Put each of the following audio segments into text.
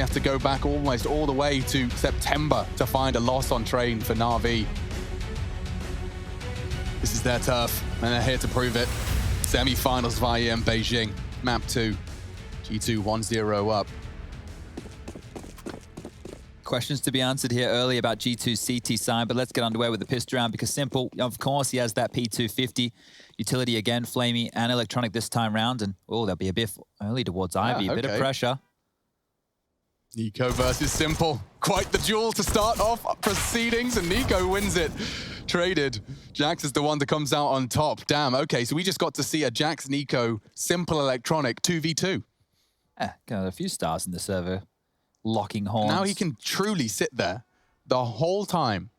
we have to go back almost all the way to September to find a loss on train for NaVi. This is their turf, and they're here to prove it. Semi-finals of IEM Beijing, map 2. G2 1-0 up. Questions to be answered here early about G2's CT side, but let's get underway with the pistol round because Simple, of course, he has that P250 utility again, Flamey and Electronic this time round, and oh, there'll be a bit early towards Ivy, a bit of pressure. Nico versus Simple. Quite the duel to start off proceedings, and Nico wins it. Traded. Jax is the one that comes out on top. Damn, okay, so we just got to see a Jax Nico Simple Electronic 2v2. Yeah, got a few stars in the server. Locking horns. Now he can truly sit there the whole time.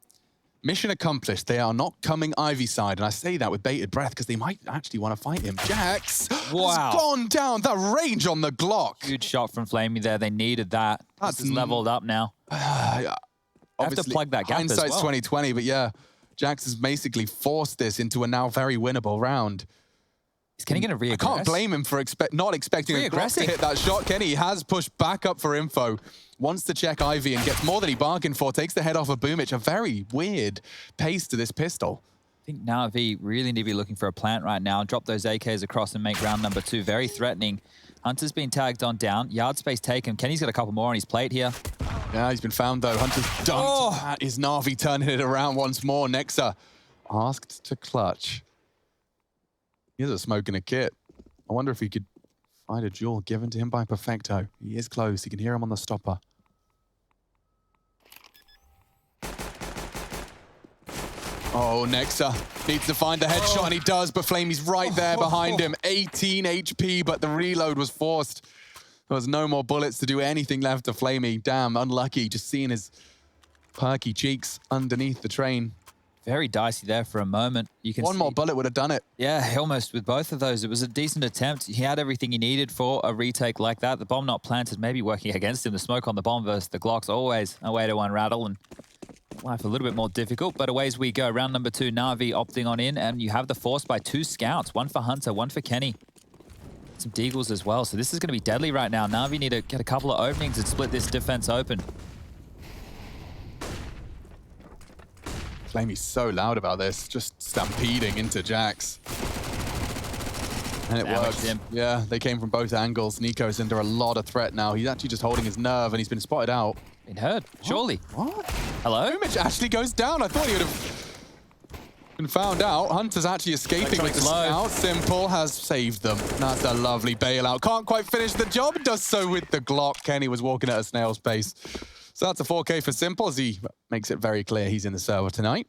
Mission accomplished. They are not coming Ivy side, and I say that with bated breath because they might actually want to fight him. Jax has gone down. That range on the Glock. Good shot from Flamey there. They needed that. That's leveled up now. Obviously, have to plug that gap as well. Hindsight's 2020, but yeah, Jax has basically forced this into a now very winnable round. Is Kenny going to re-aggress? I can't blame him for not expecting a Glock to hit that shot. Kenny has pushed back up for info, wants to check Ivy and gets more than he bargained for, takes the head off of Boomich. A very weird pace to this pistol. I think NaVi really need to be looking for a plant right now, drop those AKs across and make round number 2 very threatening. Hunter's been tagged on down, yard space taken. Kenny's got a couple more on his plate here. Yeah, he's been found though. Hunter's dunked. That is NaVi turning it around once more. Nexa asked to clutch. He has a smoke and a kit. I wonder if he could find a duel given to him by Perfecto. He is close. He can hear him on the stopper. Oh, Nexa needs to find the headshot, and he does, but Flamey's right there behind him. 18 HP, but the reload was forced. There was no more bullets to do anything left to Flamey. Damn, unlucky. Just seeing his perky cheeks underneath the train. Very dicey there for a moment. You can One more bullet would have done it. Yeah, almost with both of those. It was a decent attempt. He had everything he needed for a retake like that. The bomb not planted, maybe working against him. The smoke on the bomb versus the Glock's always a way to unrattle and life a little bit more difficult. But away as we go. Round number 2, NaVi opting on in, and you have the force by 2 scouts. One for Hunter, one for Kenny. Some deagles as well. So this is going to be deadly right now. NaVi need to get a couple of openings and split this defense open. Flamey's so loud about this, just stampeding into Jax. And it worked. Yeah, they came from both angles. Nico's under a lot of threat now. He's actually just holding his nerve, and he's been spotted out. Been heard, surely. What? Hello? Boomich actually goes down. I thought he would have been found out. Hunter's actually escaping with the scout. Simple has saved them. That's a lovely bailout. Can't quite finish the job. Does so with the Glock. Kenny was walking at a snail's pace. So that's a 4K for Simple as he makes it very clear he's in the server tonight.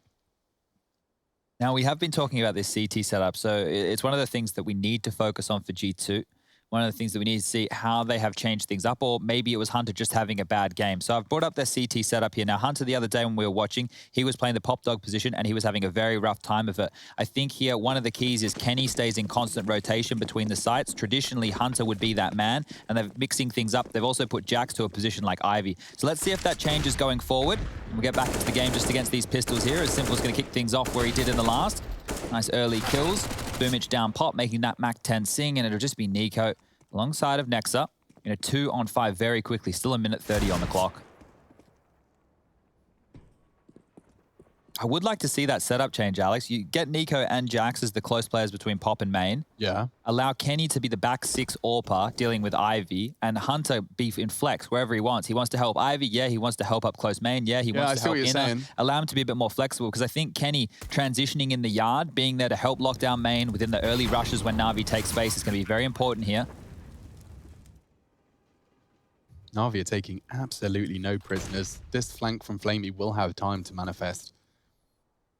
Now, we have been talking about this CT setup, so it's one of the things that we need to focus on for G2. One of the things that we need to see how they have changed things up, or maybe it was Hunter just having a bad game. So I've brought up their CT setup here. Now, Hunter, the other day when we were watching, he was playing the pop dog position and he was having a very rough time of it. I think here, one of the keys is Kenny stays in constant rotation between the sites. Traditionally, Hunter would be that man, and they're mixing things up. They've also put Jax to a position like Ivy. So let's see if that changes going forward. We'll get back into the game just against these pistols here, as Simple's going to kick things off where he did in the last. Nice early kills. Boomich down pop, making that Mac-10 sing, and it'll just be Nico alongside of Nexa in a 2-on-5 very quickly. Still a minute 30 on the clock. I would like to see that setup change, Alex. You get Nico and Jax as the close players between Pop and Main. Yeah. Allow Kenny to be the back 6 AWPer dealing with Ivy, and Hunter be in flex wherever he wants. He wants to help Ivy. Yeah, he wants to help up close Main. Yeah, he wants to help inner. Saying. Allow him to be a bit more flexible, because I think Kenny transitioning in the yard, being there to help lock down Main within the early rushes when NaVi takes space is going to be very important here. NaVi are taking absolutely no prisoners. This flank from Flamey will have time to manifest.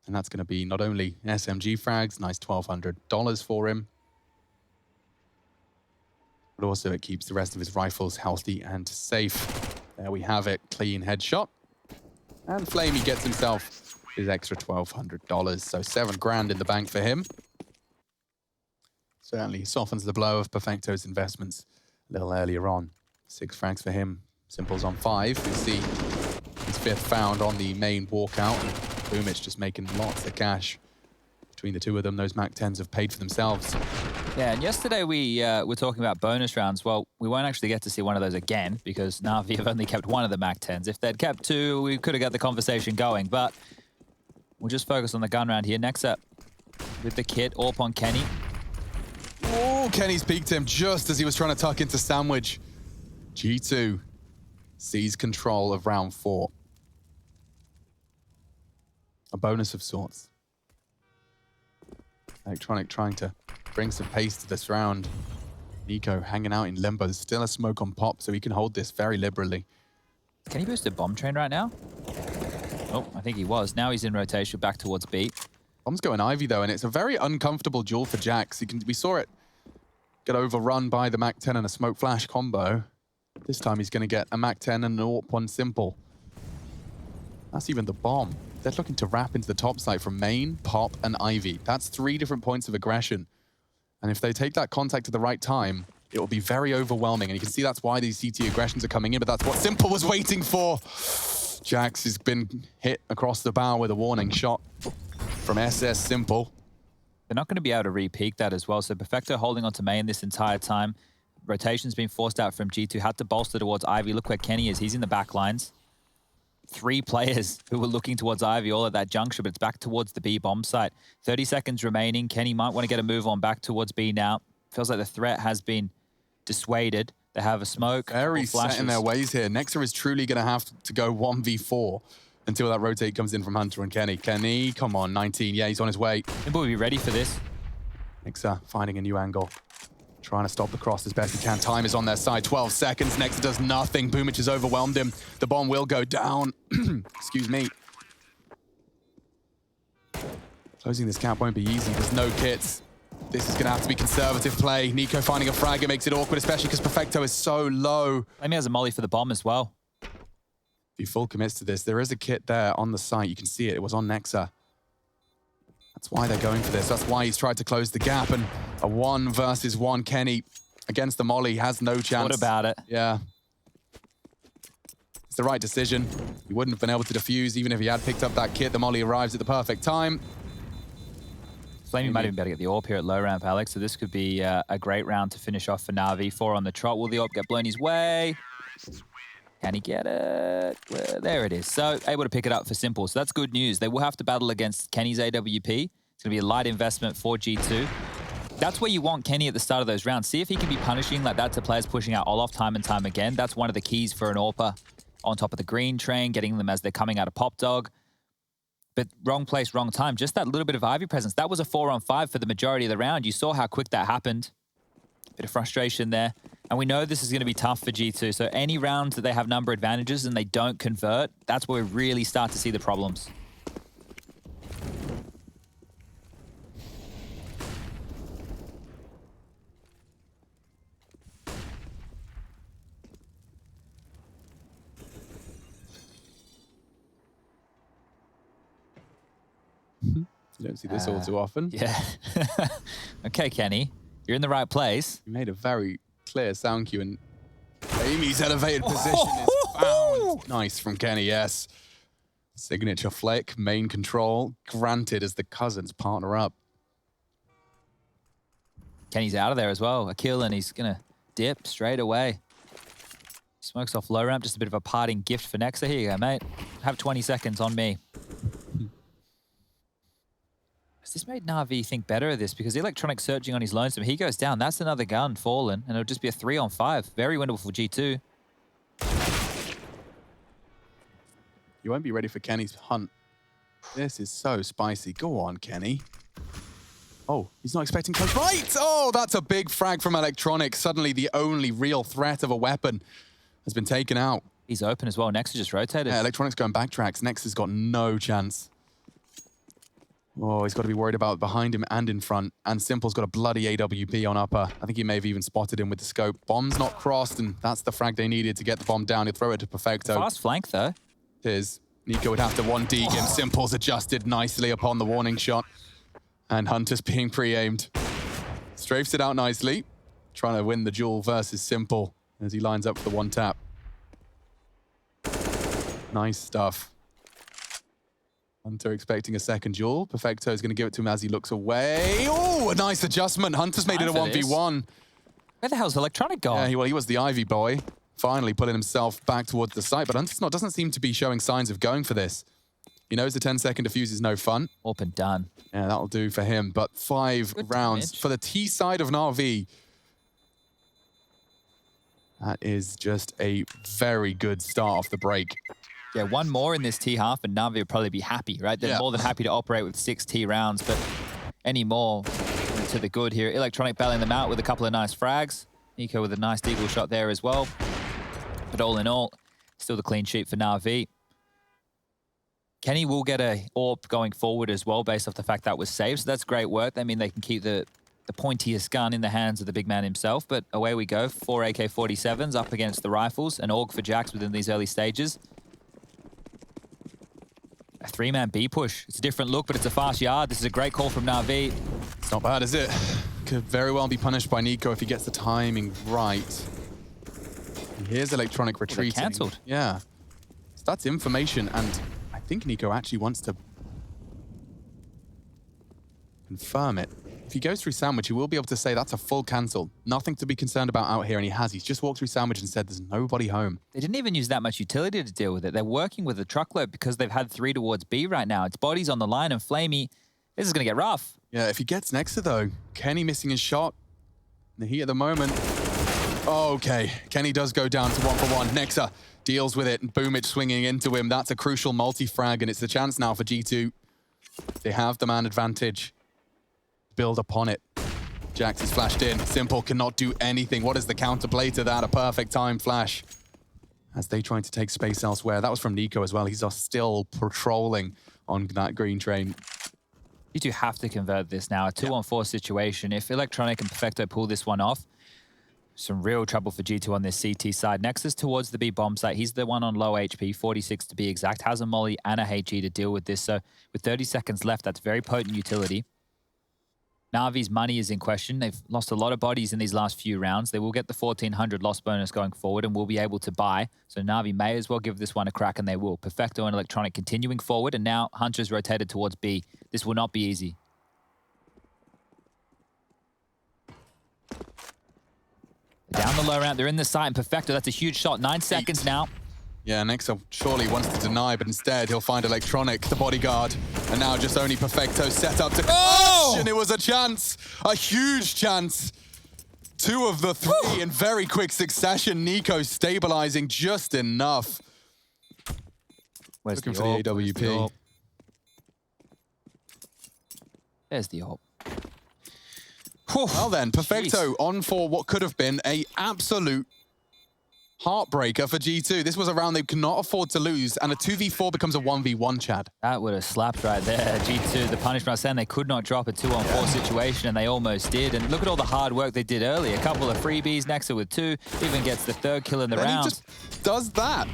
And that's going to be not only SMG frags, nice $1,200 for him, but also it keeps the rest of his rifles healthy and safe. There we have it, clean headshot. And Flamey gets himself his extra $1,200, so $7 grand in the bank for him. Certainly softens the blow of Perfecto's investments a little earlier on. 6 frags for him, Simple's on 5. We see his 5th found on the main walkout. Boomich just making lots of cash. Between the two of them, those Mac-10s have paid for themselves. Yeah, and yesterday we were talking about bonus rounds. Well, we won't actually get to see one of those again because NaVi have only kept one of the MAC-10s. If they'd kept two, we could have got the conversation going, but we'll just focus on the gun round here. Next up, with the kit, AWP on Kenny. Oh, Kenny's peeked him just as he was trying to tuck into Sandwich. G2 sees control of round 4. A bonus of sorts. Electronic trying to bring some pace to this round. NiKo hanging out in limbo. There's still a smoke on Pop, so he can hold this very liberally. Can he boost a bomb train right now? Oh, I think he was. Now he's in rotation back towards B. Bomb's going Ivy, though, and it's a very uncomfortable duel for Jax. We saw it get overrun by the MAC-10 and a smoke flash combo. This time he's going to get a MAC-10 and an AWP on Simple. That's even the bomb. They're looking to wrap into the top side from main, Pop, and Ivy. That's 3 different points of aggression. And if they take that contact at the right time, it will be very overwhelming. And you can see that's why these CT aggressions are coming in, but that's what Simple was waiting for. Jax has been hit across the bow with a warning shot from SS Simple. They're not going to be able to re-peak that as well. So Perfecto holding on to main this entire time. Rotation's been forced out from G2. Had to bolster towards Ivy. Look where Kenny is. He's in the back lines. 3 players who were looking towards Ivy all at that juncture, but it's back towards the B bomb site. 30 seconds remaining. Kenny might want to get a move on back towards B now. Feels like the threat has been dissuaded. They have a smoke. Very set in their ways here. Nexa is truly going to have to go 1v4 until that rotate comes in from Hunter and Kenny. Kenny, come on, 19. Yeah, he's on his way. Simple will be ready for this. Nexa finding a new angle. Trying to stop the cross as best he can. Time is on their side. 12 seconds. Nexa does nothing. Boomich has overwhelmed him. The bomb will go down. Excuse me. Closing this gap won't be easy. There's no kits. This is going to have to be conservative play. NiKo finding a frag. It makes it awkward, especially because Perfecto is so low. Maybe has a molly for the bomb as well. If he full commits to this, there is a kit there on the site. You can see it. It was on Nexa. That's why they're going for this. That's why he's tried to close the gap. And a 1 versus 1 Kenny against the molly has no chance. What about it? Yeah. It's the right decision. He wouldn't have been able to defuse even if he had picked up that kit. The molly arrives at the perfect time. Flamey might even be able to get the AWP here at low ramp, Alex. So this could be a great round to finish off for NaVi. 4 on the trot. Will the AWP get blown his way? Can he get it? Well, there it is. So able to pick it up for Simple. So that's good news. They will have to battle against Kenny's AWP. It's going to be a light investment for G2. That's where you want Kenny at the start of those rounds. See if he can be punishing like that to players pushing out Olaf time and time again. That's one of the keys for an AWPer. On top of the green train, getting them as they're coming out of Pop Dog. But wrong place, wrong time. Just that little bit of Ivy presence. That was a 4-on-5 for the majority of the round. You saw how quick that happened. Bit of frustration there. And we know this is going to be tough for G2. So any rounds that they have number advantages and they don't convert, that's where we really start to see the problems. You don't see this all too often. Yeah. Okay, Kenny. You're in the right place. You made a very clear sound cue, and Amy's elevated position is found. Nice from Kenny, yes. Signature flick, main control, granted as the cousins partner up. Kenny's out of there as well. A kill, and he's going to dip straight away. Smokes off low ramp, just a bit of a parting gift for Nexa. Here you go, mate. Have 20 seconds on me. Has this made NaVi think better of this? Because the electronic surging on his lonesome, he goes down. That's another gun fallen, and it'll just be a 3-on-5. Very winnable for G2. You won't be ready for Kenny's hunt. This is so spicy. Go on, Kenny. Oh, he's not expecting close right. Oh, that's a big frag from Electronic. Suddenly the only real threat of a weapon has been taken out. He's open as well. Nexa just rotated. Yeah, Electronic's going backtracks. Nexa's got no chance. Oh, he's got to be worried about behind him and in front. And Simple's got a bloody AWP on upper. I think he may have even spotted him with the scope. Bomb's not crossed, and that's the frag they needed to get the bomb down. He'll throw it to Perfecto. Fast flank, though. It is. NiKo would have to 1D him. Simple's adjusted nicely upon the warning shot. And Hunter's being pre-aimed. Strafes it out nicely. Trying to win the duel versus Simple as he lines up for the 1-tap. Nice stuff. Hunter expecting a second duel. Perfecto is going to give it to him as he looks away. Oh, a nice adjustment. Hunter's made it a 1v1. Where the hell's Electronic gone? Yeah, he was the Ivy boy. Finally pulling himself back towards the site, but Hunter's doesn't seem to be showing signs of going for this. He knows the 10-second defuse is no fun. Up and done. Yeah, that'll do for him. But 5 rounds damage. for the T side of NaVi. That is just a very good start off the break. Yeah, one more in this T half and NaVi will probably be happy, right? They're more than happy to operate with 6 T rounds, but any more to the good here. Electronic bailing them out with a couple of nice frags. Nico with a nice deagle shot there as well. But all in all, still the clean sheet for NaVi. Kenny will get a AWP going forward as well based off the fact that was saved, so that's great work. That means they can keep the pointiest gun in the hands of the big man himself, but away we go. 4 AK-47s up against the rifles, an AUG for Jax within these early stages. A 3-man B push. It's a different look, but it's a fast yard. This is a great call from NaVi. It's not bad, is it? Could very well be punished by Nico if he gets the timing right. Here's Electronic retreating. Cancelled. Yeah. So that's information, and I think Nico actually wants to confirm it. If he goes through Sandwich, he will be able to say that's a full cancel. Nothing to be concerned about out here, and he has. He's just walked through Sandwich and said there's nobody home. They didn't even use that much utility to deal with it. They're working with a truckload because they've had 3 towards B right now. It's bodies on the line, and Flamey, this is going to get rough. Yeah, if he gets next to though, Kenny missing his shot. In the heat of the moment. Okay, Kenny does go down to 1-for-1. Nexa deals with it, and Boomich swinging into him. That's a crucial multi-frag, and it's the chance now for G2. They have the man advantage. Build upon it. Jax is flashed in. Simple cannot do anything. What is the counterplay to that? A perfect time flash. As they try to take space elsewhere. That was from Nico as well. He's still patrolling on that green train. You do have to convert this now. A 2-on-4 situation. If Electronic and Perfecto pull this one off, some real trouble for G2 on this CT side. Nexus towards the B bomb site. He's the one on low HP, 46 to be exact. Has a molly and a HE to deal with this. So with 30 seconds left, that's very potent utility. NaVi's money is in question. They've lost a lot of bodies in these last few rounds. They will get the 1,400 loss bonus going forward and will be able to buy. So NaVi may as well give this one a crack, and they will. Perfecto and Electronic continuing forward, and now Hunter's rotated towards B. This will not be easy. Down the low round, they're in the site, and Perfecto, that's a huge shot. 9 seconds now. Yeah, Nexa surely wants to deny, but instead he'll find Electronic, the bodyguard. And now just only Perfecto set up to clutch, and it was a chance, a huge chance. 2 of the 3 in very quick succession. Nico stabilizing just enough. Where's Looking for the AWP. There's the AWP. Well then, Perfecto on for what could have been a absolute heartbreaker for G2. This was a round they cannot afford to lose, and a 2v4 becomes a 1v1, Chad. That would have slapped right there. G2, the punishment I was saying, they could not drop a 2-on-4 situation, and they almost did. And look at all the hard work they did early. A couple of freebies, Nexa with 2, even gets the 3rd kill in the round. He just does that.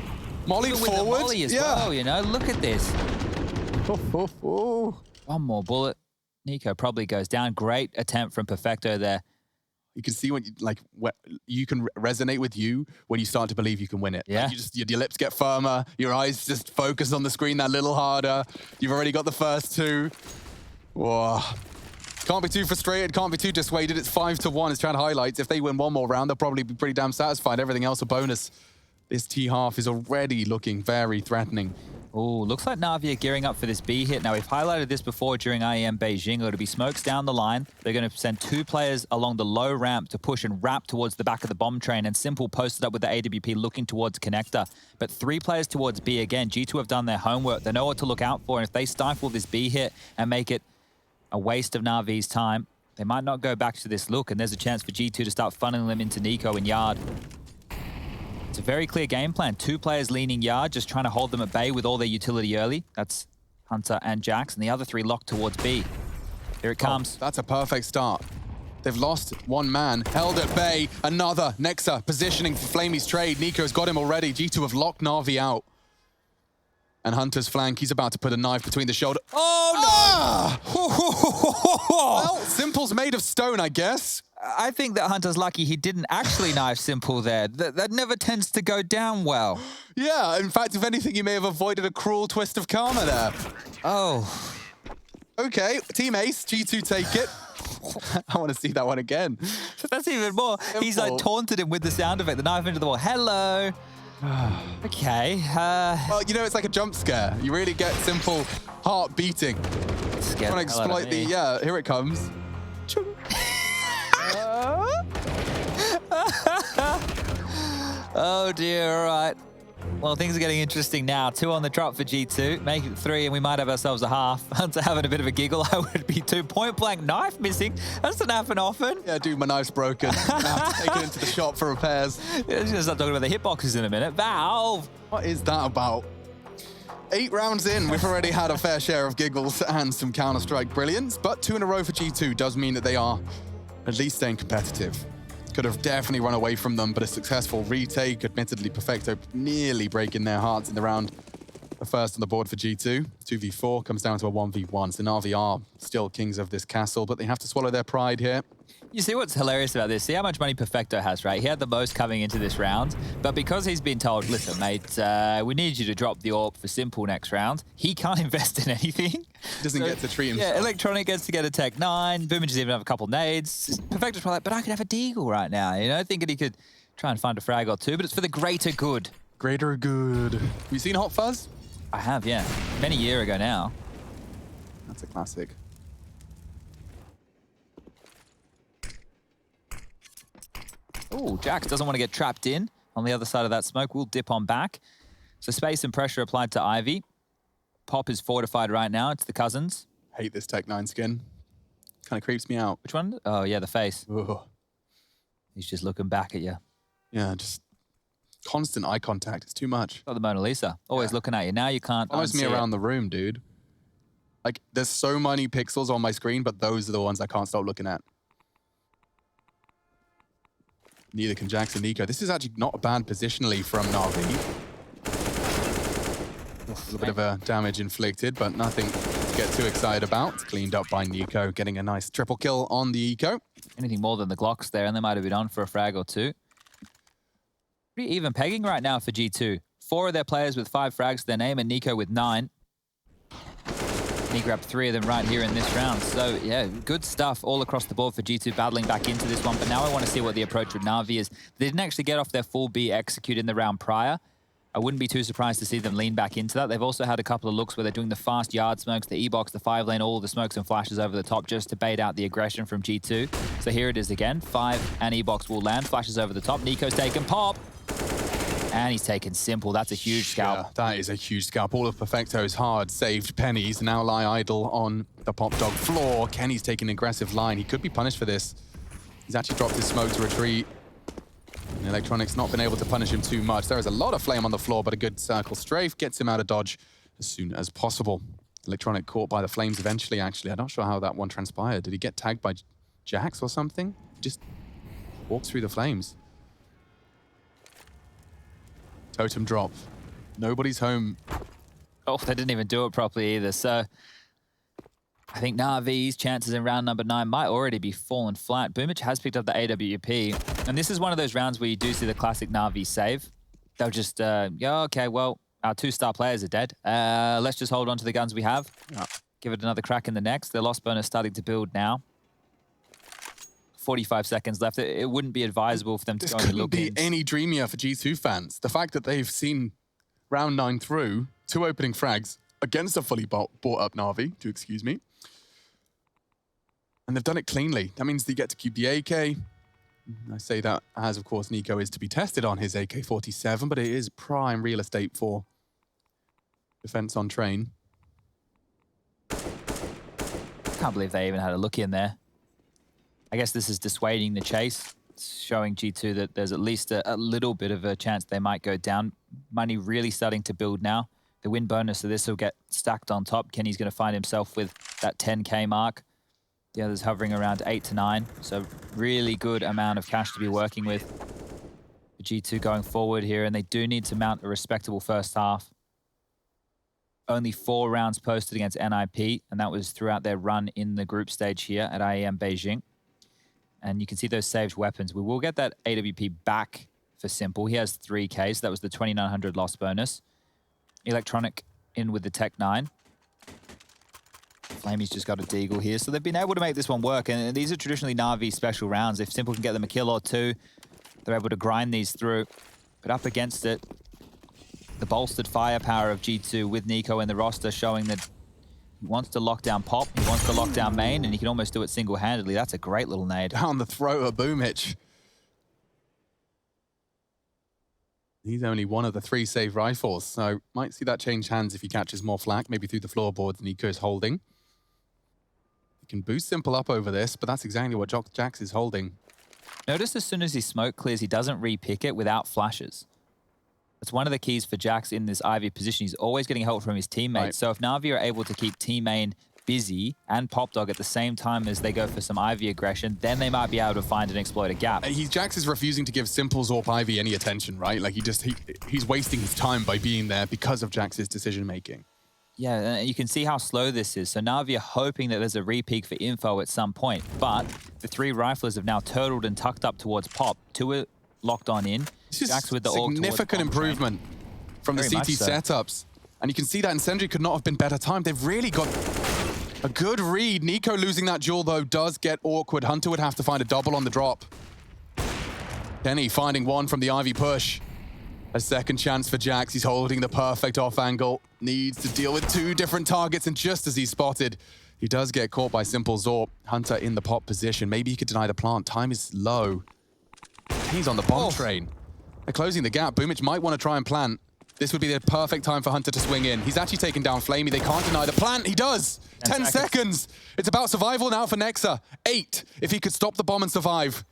Molly with forward. The molly as well, you know, look at this. One more bullet. Nico probably goes down. Great attempt from Perfecto there. You can see when you can resonate with you when you start to believe you can win it. Yeah. Like your lips get firmer, your eyes just focus on the screen that little harder. You've already got the first 2. Whoa. Can't be too frustrated, can't be too dissuaded. It's 5-1 as Chad highlights. If they win one more round, they'll probably be pretty damn satisfied. Everything else a bonus. This T half is already looking very threatening. Oh, looks like NaVi are gearing up for this B hit. Now, we've highlighted this before during IEM Beijing. It'll be smokes down the line. They're going to send 2 players along the low ramp to push and wrap towards the back of the bomb train, and Simple posted up with the AWP looking towards connector. But 3 players towards B again. G2 have done their homework. They know what to look out for, and if they stifle this B hit and make it a waste of NaVi's time, they might not go back to this look, and there's a chance for G2 to start funneling them into Nico and Yard. It's a very clear game plan. 2 players leaning Yard, just trying to hold them at bay with all their utility early. That's Hunter and Jax, and the other 3 locked towards B. Here it comes. That's a perfect start. They've lost 1 man, held at bay. Another Nexa positioning for Flamey's trade. Nico's got him already. G2 have locked NaVi out. And Hunter's flank, he's about to put a knife between the shoulder. Oh, no! Well, Simple's made of stone, I guess. I think that Hunter's lucky he didn't actually knife Simple there. That never tends to go down well. Yeah, in fact, if anything, you may have avoided a cruel twist of karma there. Oh. Okay, Team Ace, G2 take it. I want to see that one again. That's even more. Simple. He's like taunted him with the sound effect, the knife into the wall. Hello. Okay. Well, you know, it's like a jump scare. You really get Simple heart beating. Trying to exploit the, yeah, here it comes. Oh dear, all right. Well, things are getting interesting now. 2 on the drop for G2. Make it 3 and we might have ourselves a half. Hunter having a bit of a giggle. I would be 2. Point blank knife missing. That doesn't happen often. Yeah, dude, my knife's broken. I have to take it into the shop for repairs. Yeah, I'm gonna start talking about the hitboxes in a minute. Valve! What is that about? 8 rounds in, we've already had a fair share of giggles and some Counter-Strike brilliance, but 2 in a row for G2 does mean that they are at least staying competitive. Could have definitely run away from them, but a successful retake, admittedly Perfecto nearly breaking their hearts in the round. The first on the board for G2. 2v4 comes down to a 1v1. So NaVi are still kings of this castle, but they have to swallow their pride here. You see what's hilarious about this? See how much money Perfecto has, right? He had the most coming into this round, but because he's been told, listen, mate, we need you to drop the AWP for Simple next round, he can't invest in anything. He doesn't get to treat himself. Yeah, Electronic gets to get a Tech 9, Boomage even have a couple nades. Perfecto's probably like, but I could have a Deagle right now, you know, thinking he could try and find a frag or 2, but it's for the greater good. Greater good. Have you seen Hot Fuzz? I have, yeah. Many years ago now. That's a classic. Oh, Jax doesn't want to get trapped in on the other side of that smoke. We'll dip on back. So space and pressure applied to Ivy. Pop is fortified right now. It's the cousins. Hate this Tech 9 skin. Kind of creeps me out. Which one? Oh, yeah, the face. Ugh. He's just looking back at you. Yeah, just constant eye contact. It's too much. Like the Mona Lisa. Always looking at you. Now you can't Follows me around the room, dude. Like, there's so many pixels on my screen, but those are the ones I can't stop looking at. Neither can Jax and Nico. This is actually not a bad positionally from NaVi. A little bit of a damage inflicted, but nothing to get too excited about. It's cleaned up by Nico, getting a nice triple kill on the eco. Anything more than the Glocks there, and they might have been on for a frag or 2. Pretty even pegging right now for G2. 4 of their players with 5 frags to their name, and Nico with 9. He grabbed 3 of them right here in this round. So, yeah, good stuff all across the board for G2 battling back into this one. But now I want to see what the approach with NaVi is. They didn't actually get off their full B execute in the round prior. I wouldn't be too surprised to see them lean back into that. They've also had a couple of looks where they're doing the fast yard smokes, the E-box, the 5-lane, all the smokes and flashes over the top just to bait out the aggression from G2. So here it is again. 5 and E-box will land. Flashes over the top. Nico's taken pop. And he's taken Simple. That's a huge scalp. Yeah, that is a huge scalp. All of Perfecto's hard saved pennies now lie idle on the Pop Dog floor. Kenny's taking an aggressive line. He could be punished for this. He's actually dropped his smoke to retreat. And Electronic's not been able to punish him too much. There is a lot of flame on the floor, but a good circle strafe gets him out of dodge as soon as possible. Electronic caught by the flames eventually, actually. I'm not sure how that one transpired. Did he get tagged by Jax or something? Just walked through the flames. Totem drop. Nobody's home. Oh, they didn't even do it properly either. So I think NaVi's chances in round number 9 might already be fallen flat. Boomage has picked up the AWP. And this is one of those rounds where you do see the classic NaVi save. They'll just, yeah, okay, well, our 2-star players are dead. Let's just hold on to the guns we have. Yeah. Give it another crack in the next. Their loss bonus starting to build now. 45 seconds left. It wouldn't be advisable for them to go and look in. This couldn't be any dreamier for G2 fans. The fact that they've seen round 9 through, 2 opening frags against a fully bought up NaVi, to excuse me. And they've done it cleanly. That means they get to keep the AK. I say that as, of course, Nico is to be tested on his AK-47, but it is prime real estate for defense on train. Can't believe they even had a look in there. I guess this is dissuading the chase. It's showing G2 that there's at least a little bit of a chance they might go down. Money really starting to build now. The win bonus of this will get stacked on top. Kenny's going to find himself with that 10K mark. The others hovering around 8 to 9. So really good amount of cash to be working with for G2 going forward here. And they do need to mount a respectable first half. Only 4 rounds posted against NIP. And that was throughout their run in the group stage here at IEM Beijing. And you can see those saved weapons. We will get that AWP back for Simple. He has 3K, so that was the 2,900 loss bonus. Electronic in with the Tech 9. Flamey's just got a deagle here. So they've been able to make this one work. And these are traditionally NaVi special rounds. If Simple can get them a kill or two, they're able to grind these through. But up against it, the bolstered firepower of G2 with Nico in the roster showing that he wants to lock down Pop, he wants to lock down main, and he can almost do it single-handedly. That's a great little nade. Down the throat of Boomich. He's only one of the 3 saved rifles, so might see that change hands if he catches more flak, maybe through the floorboards Nico is holding. He can boost Simple up over this, but that's exactly what Jax is holding. Notice as soon as his smoke clears, he doesn't re-pick it without flashes. That's one of the keys for Jax in this Ivy position. He's always getting help from his teammates. Right. So if NaVi are able to keep team main busy and Popdog at the same time as they go for some Ivy aggression, then they might be able to find and exploit a gap. Jax is refusing to give Simple Zorp Ivy any attention, right? Like he's wasting his time by being there because of Jax's decision making. Yeah, you can see how slow this is. So NaVi are hoping that there's a re-peak for info at some point, but the 3 riflers have now turtled and tucked up towards Pop. 2 are locked on in. This is with the significant improvement from the CT setups. And you can see that Incendiary could not have been better timed. They've really got a good read. Nico losing that duel, though, does get awkward. Hunter would have to find a double on the drop. Kenny finding one from the Ivy push. A second chance for Jax. He's holding the perfect off angle. Needs to deal with 2 different targets, and just as he's spotted, he does get caught by Simple Zorp. Hunter in the Pop position. Maybe he could deny the plant. Time is low. He's on the bomb train. They're closing the gap. Boomich might want to try and plant. This would be the perfect time for Hunter to swing in. He's actually taken down Flamey. They can't deny the plant. He does. 10 seconds. It's about survival now for Nexa. 8 if he could stop the bomb and survive.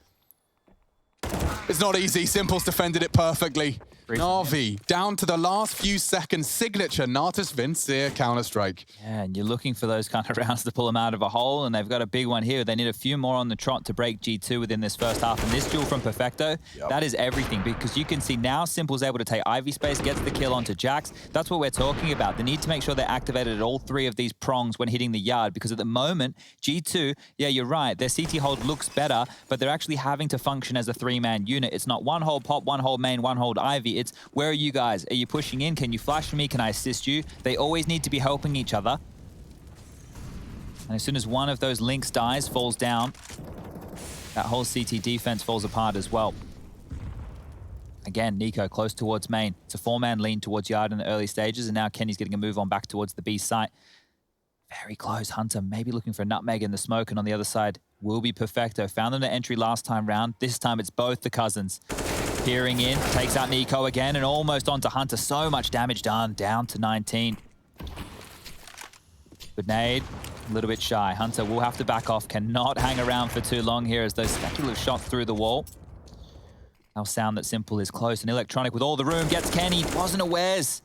It's not easy. Simple's defended it perfectly. NaVi down to the last few seconds. Signature Natus Vincere Counter-Strike. Yeah, and you're looking for those kind of rounds to pull them out of a hole, and they've got a big one here. They need a few more on the trot to break G2 within this first half. And this duel from Perfecto, that is everything, because you can see now Simple's able to take Ivy space, gets the kill onto Jax. That's what we're talking about. They need to make sure they're activated at all 3 of these prongs when hitting the yard, because at the moment, G2, yeah, you're right, their CT hold looks better, but they're actually having to function as a 3-man unit. It's not 1 hold Pop, 1 hold main, 1 hold Ivy. It's, where are you guys? Are you pushing in? Can you flash for me? Can I assist you? They always need to be helping each other. And as soon as one of those links dies, falls down, that whole CT defense falls apart as well. Again, Nico close towards main. It's a 4-man lean towards yard in the early stages, and now Kenny's getting a move on back towards the B site. Very close. Hunter maybe looking for a nutmeg in the smoke, and on the other side will be Perfecto. Found them the entry last time round. This time it's both the cousins. Peering in, takes out Nico again, and almost onto Hunter. So much damage done, down to 19. Good nade, a little bit shy. Hunter will have to back off, cannot hang around for too long here as those speculative shots through the wall. Now sound that Simple is close, and Electronic with all the room gets Kenny, wasn't awares.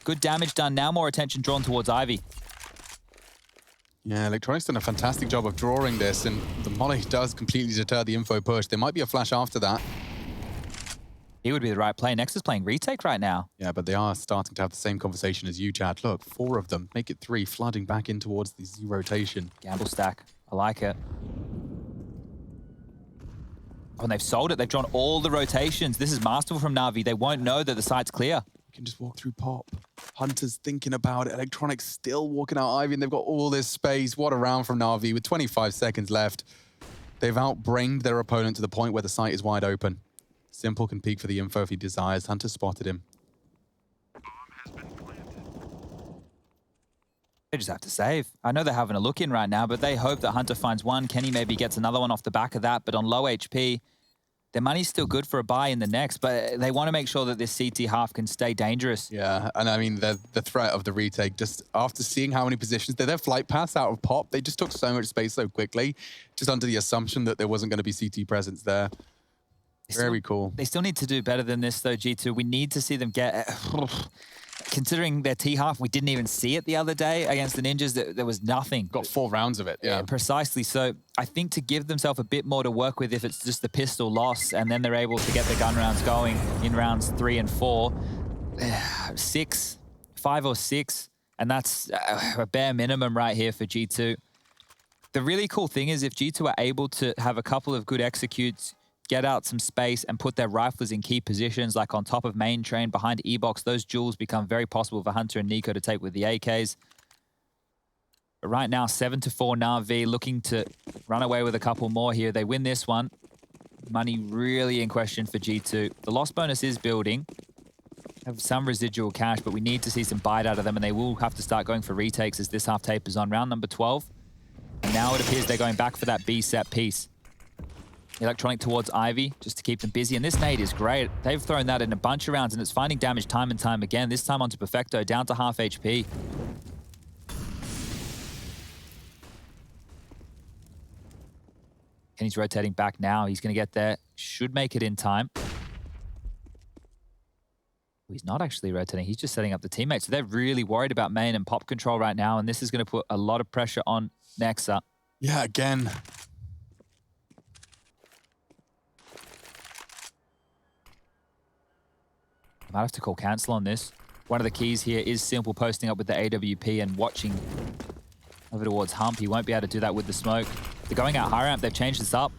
Good damage done, now more attention drawn towards Ivy. Yeah, Electronic's done a fantastic job of drawing this, and the molly does completely deter the info push. There might be a flash after that. He would be the right play. Next is playing retake right now. Yeah, but they are starting to have the same conversation as you, Chad. Look, 4 of them. Make it 3, flooding back in towards the Z rotation. Gamble stack. I like it. Oh, and they've sold it. They've drawn all the rotations. This is masterful from NaVi. They won't know that the site's clear. You can just walk through Pop. Hunter's thinking about it. Electronics still walking out Ivy, and they've got all this space. What a round from NaVi with 25 seconds left. They've outbrained their opponent to the point where the site is wide open. Simple can peek for the info if he desires. Hunter spotted him. They just have to save. I know they're having a look in right now, but they hope that Hunter finds one. Kenny maybe gets another one off the back of that, but on low HP, their money's still good for a buy in the next, but they want to make sure that this CT half can stay dangerous. Yeah, and I mean, the threat of the retake, just after seeing how many positions, their flight paths out of Pop, they just took so much space so quickly, just under the assumption that there wasn't going to be CT presence there. Very cool. They still need to do better than this, though, G2. We need to see them get... Considering their T-half, we didn't even see it the other day against the Ninjas. There was nothing. Got 4 rounds of it, yeah. Precisely. So I think to give themselves a bit more to work with if it's just the pistol loss, and then they're able to get the gun rounds going in rounds 3 and 4. 5 or 6, and that's a bare minimum right here for G2. The really cool thing is if G2 are able to have a couple of good executes, get out some space and put their riflers in key positions like on top of main train, behind E-box, those duels become very possible for Hunter and Nico to take with the AKs. But right now, 7-4 NaVi looking to run away with a couple more here. They win this one. Money really in question for G2. The loss bonus is building. Have some residual cash, but we need to see some bite out of them, and they will have to start going for retakes as this half tapers on. Round number 12. And now it appears they're going back for that B set piece. Electronic towards Ivy, just to keep them busy. And this nade is great. They've thrown that in a bunch of rounds, and it's finding damage time and time again. This time onto Perfecto, down to half HP. Kenny's rotating back now. He's going to get there. Should make it in time. He's not actually rotating. He's just setting up the teammates. So they're really worried about main and pop control right now, and this is going to put a lot of pressure on Nexa. Yeah, again. Might have to call cancel on this. One of the keys here is Simple posting up with the AWP and watching over towards Hump. He won't be able to do that with the smoke. They're going out high ramp. They've changed this up.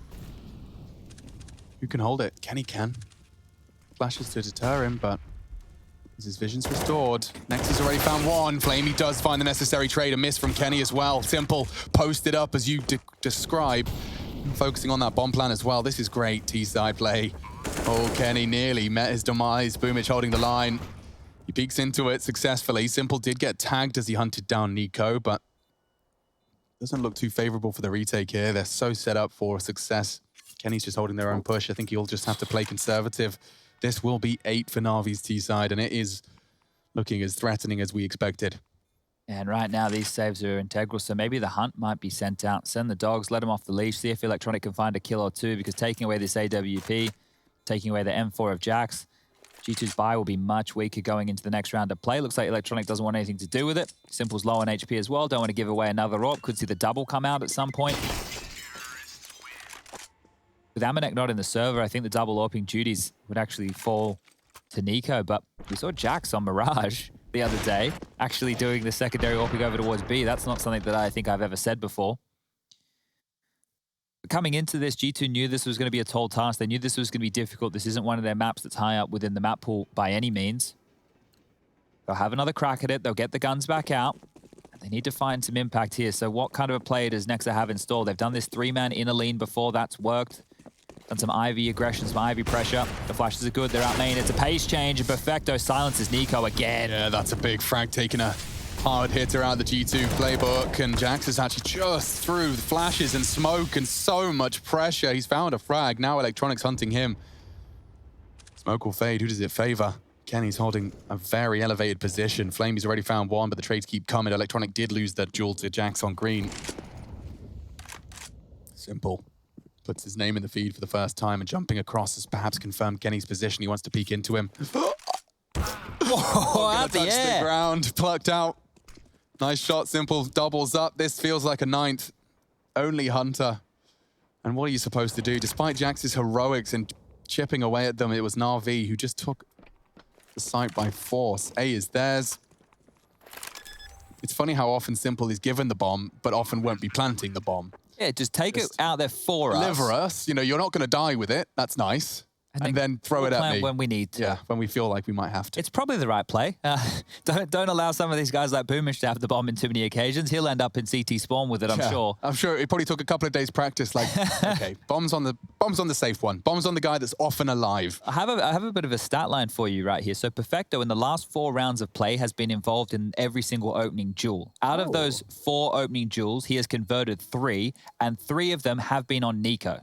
Who can hold it? Kenny can. Flashes to deter him, but his vision's restored. Nexus already found one. Flamey does find the necessary trade. A miss from Kenny as well. Simple posted up as you describe. Focusing on that bomb plan as well. This is great T-side play. Oh, Kenny nearly met his demise. Boomich holding the line. He peeks into it successfully. Simple did get tagged as he hunted down Nico, but doesn't look too favorable for the retake here. They're so set up for success. Kenny's just holding their own push. I think he'll just have to play conservative. This will be 8 for Navi's T-side, and it is looking as threatening as we expected. And right now, these saves are integral, so maybe the hunt might be sent out. Send the dogs, let them off the leash, see if Electronic can find a kill or two, because taking away this AWP, taking away the M4 of Jax, G2's buy will be much weaker going into the next round of play. Looks like Electronic doesn't want anything to do with it. Simple's low on HP as well. Don't want to give away another AWP. Could see the double come out at some point. With Amanek not in the server, I think the double AWPing duties would actually fall to Nico, but we saw Jax on Mirage the other day, actually doing the secondary AWPing over towards B. That's not something that I think I've ever said before. But coming into this, G2 knew this was going to be a tall task. They knew this was going to be difficult. This isn't one of their maps that's high up within the map pool by any means. They'll have another crack at it. They'll get the guns back out. They need to find some impact here. So what kind of a play does Nexa have installed? They've done this 3-man inner lean before. That's worked. Done some Ivy aggression, some Ivy pressure. The flashes are good. They're out main. It's a pace change. And Perfecto silences Nico again. Yeah, that's a big frag, taking a hard hitter out of the G2 playbook. And Jax is actually just through the flashes and smoke and so much pressure. He's found a frag. Now Electronic's hunting him. Smoke will fade. Who does it favor? Kenny's holding a very elevated position. Flamey's already found one, but the trades keep coming. Electronic did lose that duel to Jax on green. Simple puts his name in the feed for the first time, and jumping across has perhaps confirmed Kenny's position. He wants to peek into him. Whoa, touch the ground, plucked out. Nice shot, Simple doubles up. This feels like a 9th. Only Hunter. And what are you supposed to do? Despite Jax's heroics and chipping away at them, it was NaVi who just took the site by force. A is theirs. It's funny how often Simple is given the bomb, but often won't be planting the bomb. Yeah, just take it out there for us. Deliver us. You know, you're not going to die with it. That's nice. And then throw it at me. When we need to. Yeah, when we feel like we might have to. It's probably the right play. Don't allow some of these guys like Boomish to have the bomb in too many occasions. He'll end up in CT spawn with it, I'm sure. I'm sure it probably took a couple of days practice. Like, okay, bombs on the safe one. Bombs on the guy that's often alive. I have a bit of a stat line for you right here. So Perfecto in the last 4 rounds of play has been involved in every single opening duel. Out of those 4 opening duels, he has converted 3, and 3 of them have been on Nico.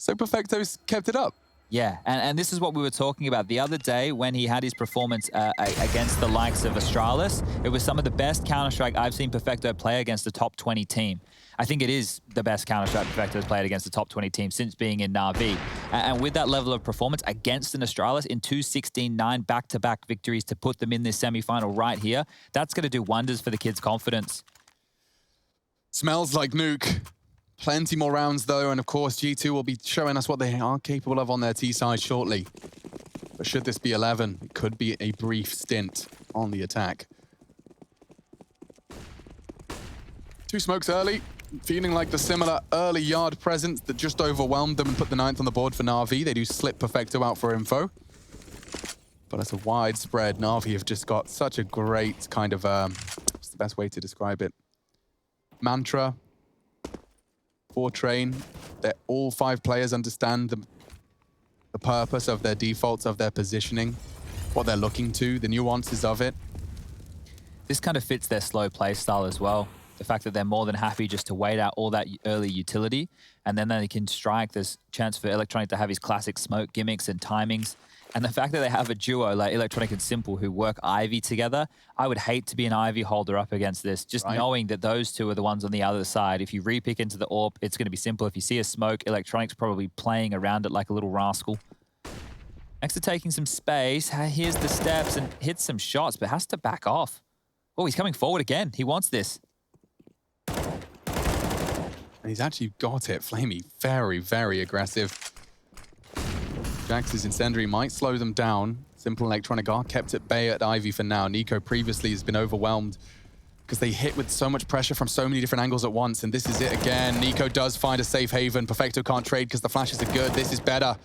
So Perfecto's kept it up. Yeah, and this is what we were talking about the other day when he had his performance against the likes of Astralis. It was some of the best Counter-Strike I've seen Perfecto play against a top 20 team. I think it is the best Counter-Strike Perfecto's played against a top 20 team since being in NaVi. And with that level of performance against an Astralis in 2-16-9 back-to-back victories to put them in this semi-final right here, that's going to do wonders for the kid's confidence. Smells like nuke. Plenty more rounds, though, and of course, G2 will be showing us what they are capable of on their T-side shortly. But should this be 11, it could be a brief stint on the attack. 2 smokes early, feeling like the similar early yard presence that just overwhelmed them and put the 9th on the board for NaVi. They do slip Perfecto out for info. But as a widespread, NaVi have just got such a great kind of, what's the best way to describe it? Mantra for train, that all 5 players understand the purpose of their defaults, of their positioning, what they're looking to, the nuances of it. This kind of fits their slow play style as well. The fact that they're more than happy just to wait out all that early utility, and then they can strike. There's chance for Electronic to have his classic smoke gimmicks and timings. And the fact that they have a duo like Electronic and Simple who work Ivy together, I would hate to be an Ivy holder up against this, just knowing that those two are the ones on the other side. If you repick into the AWP, it's going to be Simple. If you see a smoke, Electronic's probably playing around it like a little rascal. Next to taking some space, here's the steps and hits some shots, but has to back off. Oh, he's coming forward again. He wants this. And he's actually got it. Flamey, very, very aggressive. Jax's incendiary might slow them down. Simple Electronic are kept at bay at Ivy for now. Nico previously has been overwhelmed because they hit with so much pressure from so many different angles at once, and this is it again. Nico does find a safe haven. Perfecto can't trade because the flashes are good. This is better.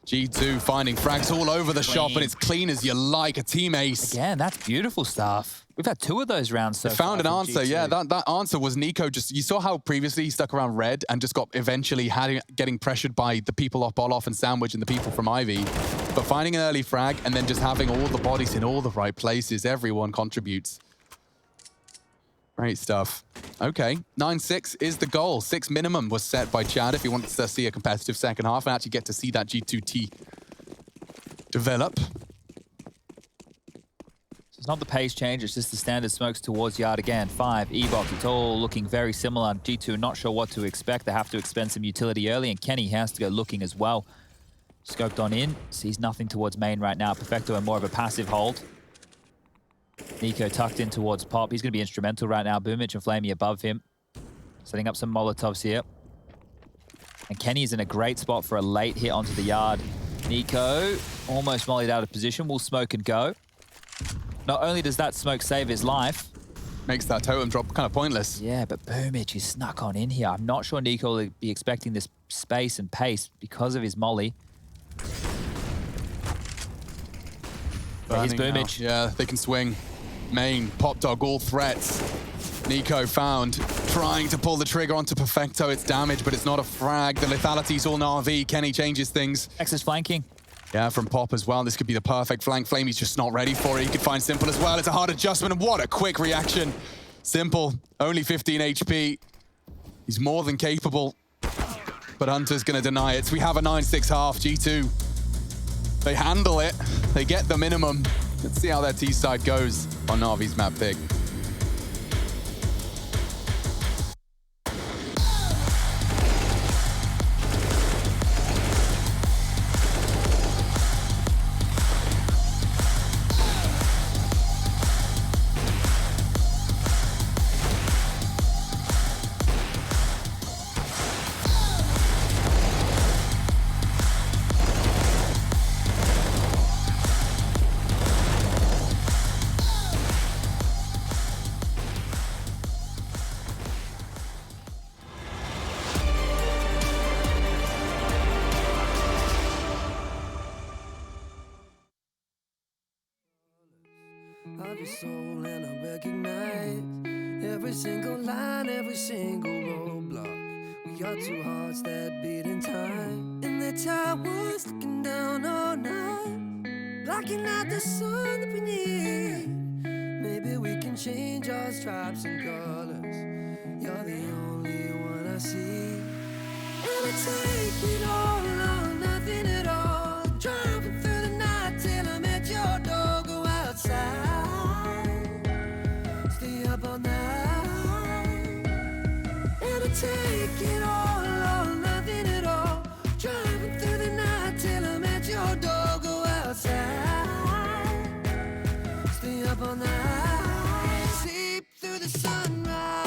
G2 finding frags all over the shop, and it's clean as you like. A team ace. Again, that's beautiful stuff. We've had 2 of those rounds so far. Found an answer, G2. yeah. That answer was Nico just... You saw how previously he stuck around red and just got eventually getting pressured by the people off Boloff and Sandwich and the people from Ivy. But finding an early frag and then just having all the bodies in all the right places. Everyone contributes. Great stuff. Okay, 9-6 is the goal. 6 minimum was set by Chad if he wants to see a competitive second half and actually get to see that G2T develop. It's not the pace change, it's just the standard smokes towards yard again. 5, E-Box, it's all looking very similar. G2 not sure what to expect. They have to expend some utility early, and Kenny has to go looking as well. Scoped on in, sees nothing towards main right now. Perfecto and more of a passive hold. Nico tucked in towards Pop. He's going to be instrumental right now. Boomich and Flamey above him. Setting up some Molotovs here. And Kenny's in a great spot for a late hit onto the yard. Nico almost mollied out of position. Will smoke and go. Not only does that smoke save his life, makes that totem drop kind of pointless. Yeah, but Boomich is snuck on in here. I'm not sure Nico will be expecting this space and pace because of his molly. But here's Boomich. Yeah, they can swing. Main, Pop Dog, all threats. Nico found, trying to pull the trigger onto Perfecto. It's damage, but it's not a frag. The lethality's all NaVi. Kenny changes things. X is flanking. Yeah, from Pop as well. This could be the perfect flank. Flamey's just not ready for it. He could find Simple as well. It's a hard adjustment, and what a quick reaction. Simple, only 15 HP. He's more than capable, but Hunter's gonna deny it. So we have a 9-6 half. G2, they handle it. They get the minimum. Let's see how their T side goes on NaVi's map pick. Of your soul, and I recognize every single line, every single roadblock. We are 2 hearts that beat in time, and the towers looking down all night, blocking out the sun that we need. Maybe we can change our stripes and colors. You're the only one I see. And I take it all or nothing at all. Driving through the night till I'm at your door. Go outside, stay up all night. And I take it all or nothing at all. Driving through the night till I'm at your door. Go outside, stay up all night. Sleep through the sunrise.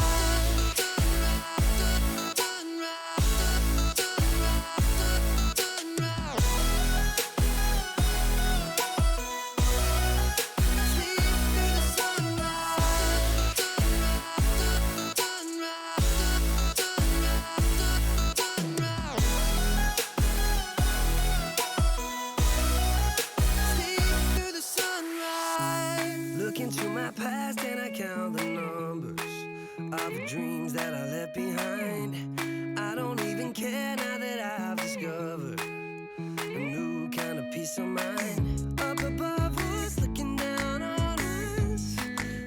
my past and I count the numbers of the dreams that I left behind. I don't even care now that I've discovered a new kind of peace of mind. Up above us, looking down on us,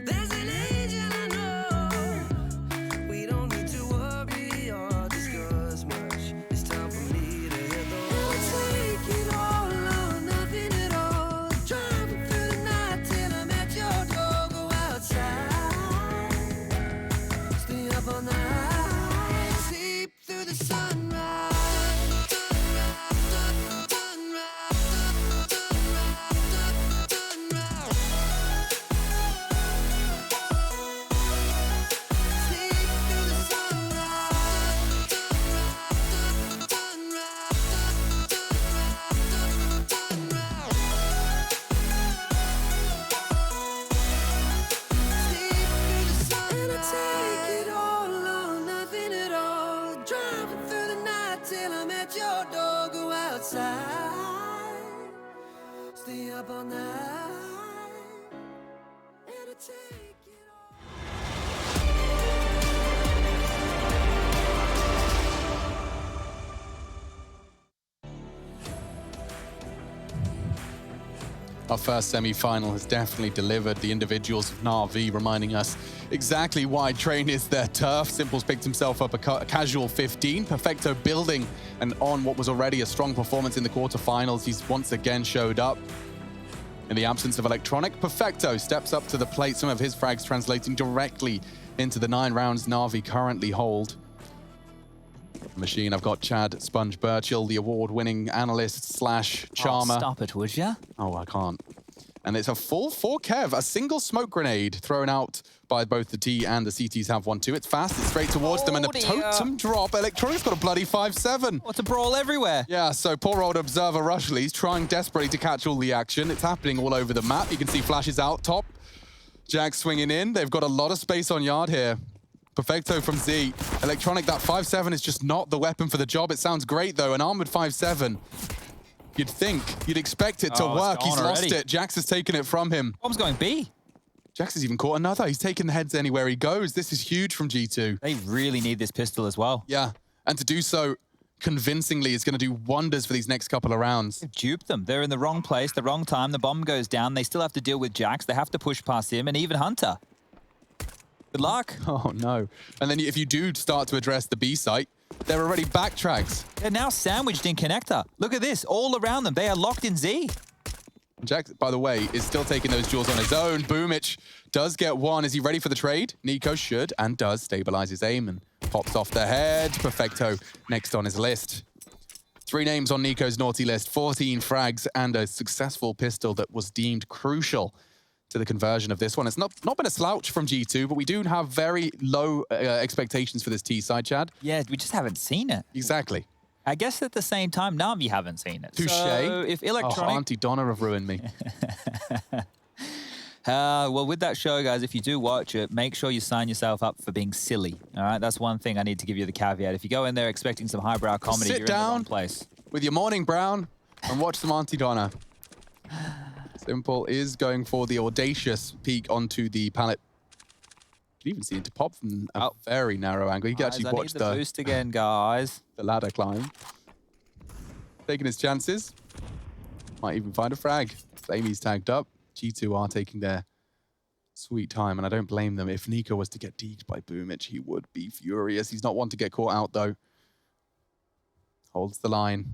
there's an angel I know. We don't need to worry or discuss much. It's time for me to hit the road. Take it all or nothing at all. Driving through the night till I'm at your door. Go outside, stay up all night, sleep through the sunrise. Stay up all night and I take it all. Our first semi-final has definitely delivered. The individuals of NaVi reminding us exactly why Train is their turf. Simple's picked himself up a casual 15. Perfecto building and on what was already a strong performance in the quarterfinals. He's once again showed up. In the absence of Electronic, Perfecto steps up to the plate. Some of his frags translating directly into the 9 rounds NaVi currently hold. Machine, I've got Chad Sponge Birchill, the award-winning analyst slash charmer. Oh, stop it, would ya? Oh, I can't. And it's a full 4 Kev, a single smoke grenade thrown out by both the T and the CTs have one too. It's fast, it's straight towards them, and the totem drop. Electronic's got a bloody 5-7. What's a brawl everywhere? Yeah, so poor old observer Rushley's trying desperately to catch all the action. It's happening all over the map. You can see flashes out top. Jag swinging in. They've got a lot of space on yard here. Perfecto from Z. Electronic, that 5-7 is just not the weapon for the job. It sounds great though, an armored 5-7. You'd think, you'd expect it to work. He's lost it. Jax has taken it from him. Bomb's going B. Jax has even caught another. He's taking the heads anywhere he goes. This is huge from G2. They really need this pistol as well. Yeah, and to do so convincingly is going to do wonders for these next couple of rounds. They've duped them. They're in the wrong place, the wrong time. The bomb goes down. They still have to deal with Jax. They have to push past him and even Hunter. Good luck. Oh, no. And then if you do start to address the B site, they're already backtracks. They're now sandwiched in connector. Look at this. All around them. They are locked in Z. Jax, by the way, is still taking those duels on his own. Boomich does get one. Is he ready for the trade? Nico should and does stabilize his aim and pops off the head. Perfecto next on his list. 3 names on Nico's naughty list, 14 frags and a successful pistol that was deemed crucial to the conversion of this one. It's not been a slouch from G2, but we do have very low expectations for this T side, Chad. Yeah, we just haven't seen it. Exactly. I guess at the same time, NaVi haven't seen it. Touche. So if Electronic... Oh, Auntie Donna have ruined me. Well, with that show, guys, if you do watch it, make sure you sign yourself up for being silly. All right, that's one thing I need to give you the caveat. If you go in there expecting some highbrow comedy, you're in the wrong place. With your morning brown and watch some Auntie Donna. Simple is going for the audacious peek onto the pallet. You can even see it to pop from a very narrow angle. You can actually watch the boost again, guys. The ladder climb. Taking his chances. Might even find a frag. Flamey's tagged up. G2 are taking their sweet time, and I don't blame them. If Nico was to get deked by Boomich, he would be furious. He's not one to get caught out, though. Holds the line.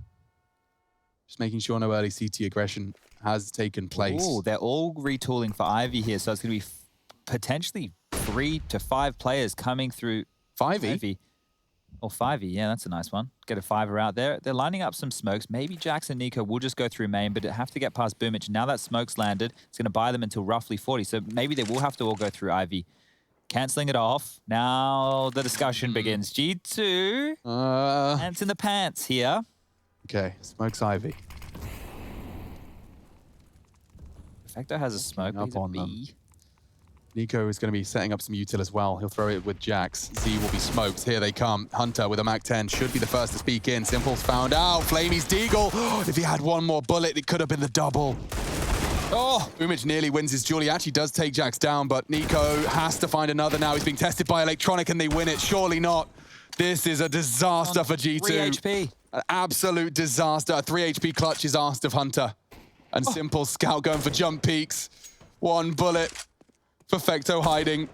Just making sure no early CT aggression has taken place. Oh, they're all retooling for Ivy here, so it's going to be potentially 3 to 5 players coming through. 5e? Or 5e, yeah, that's a nice one. Get a 5er out there. They're lining up some smokes. Maybe Jax and Nico will just go through main, but have to get past Boomich. Now that smoke's landed, it's going to buy them until roughly 40, so maybe they will have to all go through Ivy. Cancelling it off. Now the discussion begins. G2, ants in the pants here. Okay, smokes Ivy. Perfecto has a smoke, up on them. Nico is going to be setting up some util as well. He'll throw it with Jax. Z will be smoked. Here they come. Hunter with a Mac-10 should be the first to speak in. Simple's found out. Flamey's deagle. If he had one more bullet, it could have been the double. Oh, Umich nearly wins his duel. He actually does take Jax down, but Nico has to find another now. He's being tested by Electronic and they win it. Surely not. This is a disaster for G2. 3 HP. An absolute disaster. A 3 HP clutch is asked of Hunter. And Simple Scout going for jump peaks. One bullet. Perfecto hiding.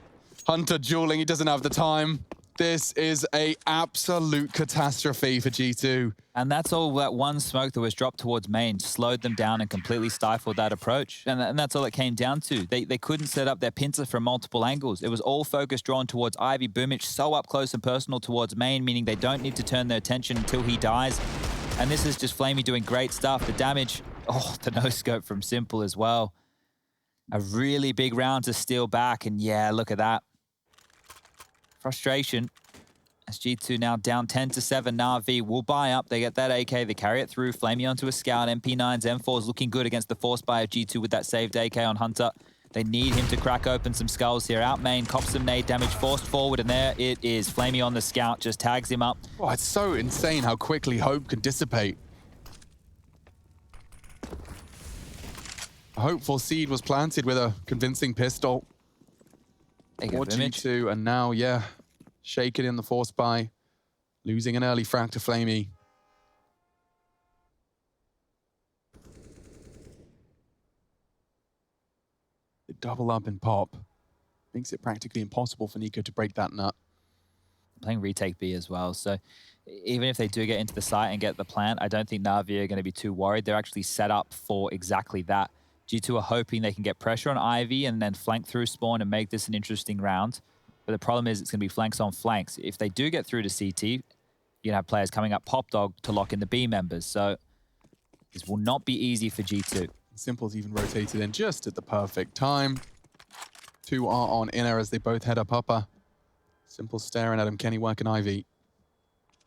Hunter dueling. He doesn't have the time. This is a absolute catastrophe for G2. And that's all that one smoke that was dropped towards main slowed them down and completely stifled that approach. And that's all it came down to. They couldn't set up their pincer from multiple angles. It was all focus drawn towards Ivy. Boomich so up close and personal towards main, meaning they don't need to turn their attention until he dies. And this is just Flamey doing great stuff. The damage, oh, the no-scope from Simple as well. A really big round to steal back. And yeah, look at that. Frustration as G2 now down 10-7. NaVi will buy up. They get that AK. They carry it through. Flamey onto a scout. MP9s, M4s looking good against the force buy of G2 with that saved AK on Hunter. They need him to crack open some skulls here. Out main, cops some nade damage, forced forward, and there it is. Flamey on the scout, just tags him up. Oh, it's so insane how quickly hope can dissipate. A hopeful seed was planted with a convincing pistol. Or G2, and now, yeah, shaken in the force buy, losing an early frag to Flamey. The double up in pop makes it practically impossible for Nico to break that nut. Playing retake B as well, so even if they do get into the site and get the plant, I don't think NaVi are going to be too worried. They're actually set up for exactly that. G2 are hoping they can get pressure on Ivy and then flank through spawn and make this an interesting round. But the problem is it's going to be flanks on flanks. If they do get through to CT, you're going to have players coming up Pop Dog to lock in the B members. So this will not be easy for G2. Simple's even rotated in just at the perfect time. Two are on inner as they both head up upper. Simple staring at him. Kenny working Ivy.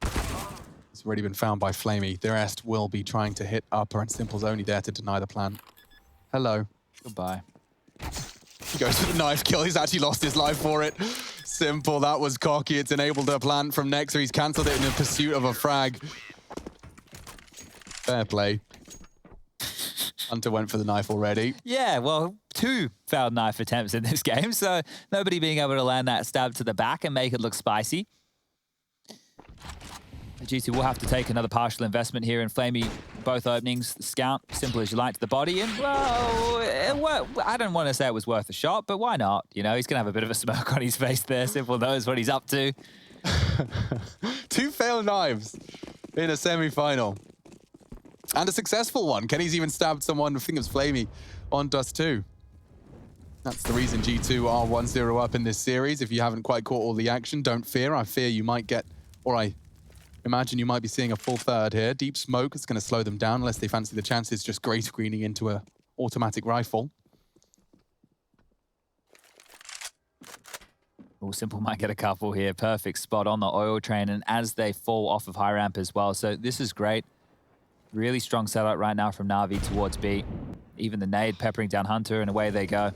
It's already been found by Flamey. The rest will be trying to hit upper and Simple's only there to deny the plan. Hello. Goodbye. He goes for the knife kill. He's actually lost his life for it. Simple. That was cocky. It's enabled a plant from Nexer. He's cancelled it in pursuit of a frag. Fair play. Hunter went for the knife already. Yeah, well, 2 foul knife attempts in this game, so nobody being able to land that stab to the back and make it look spicy. G2 will have to take another partial investment here in Flamey. Both openings, Scout, simple as you like to the body. And, well, I don't want to say it was worth a shot, but why not? You know, he's going to have a bit of a smirk on his face there. Simple knows what he's up to. 2 failed knives in a semi-final. And a successful one. Kenny's even stabbed someone, I think it was Flamey, on Dust 2. That's the reason G2 are 1-0 up in this series. If you haven't quite caught all the action, don't fear. I fear you might get, or I imagine you might be seeing a full third here. Deep smoke is going to slow them down unless they fancy the chances just grey screening into a automatic rifle. Oh, Simple might get a couple here. Perfect spot on the oil train, and as they fall off of high ramp as well. So this is great. Really strong setup right now from NaVi towards B. Even the nade peppering down Hunter, and away they go.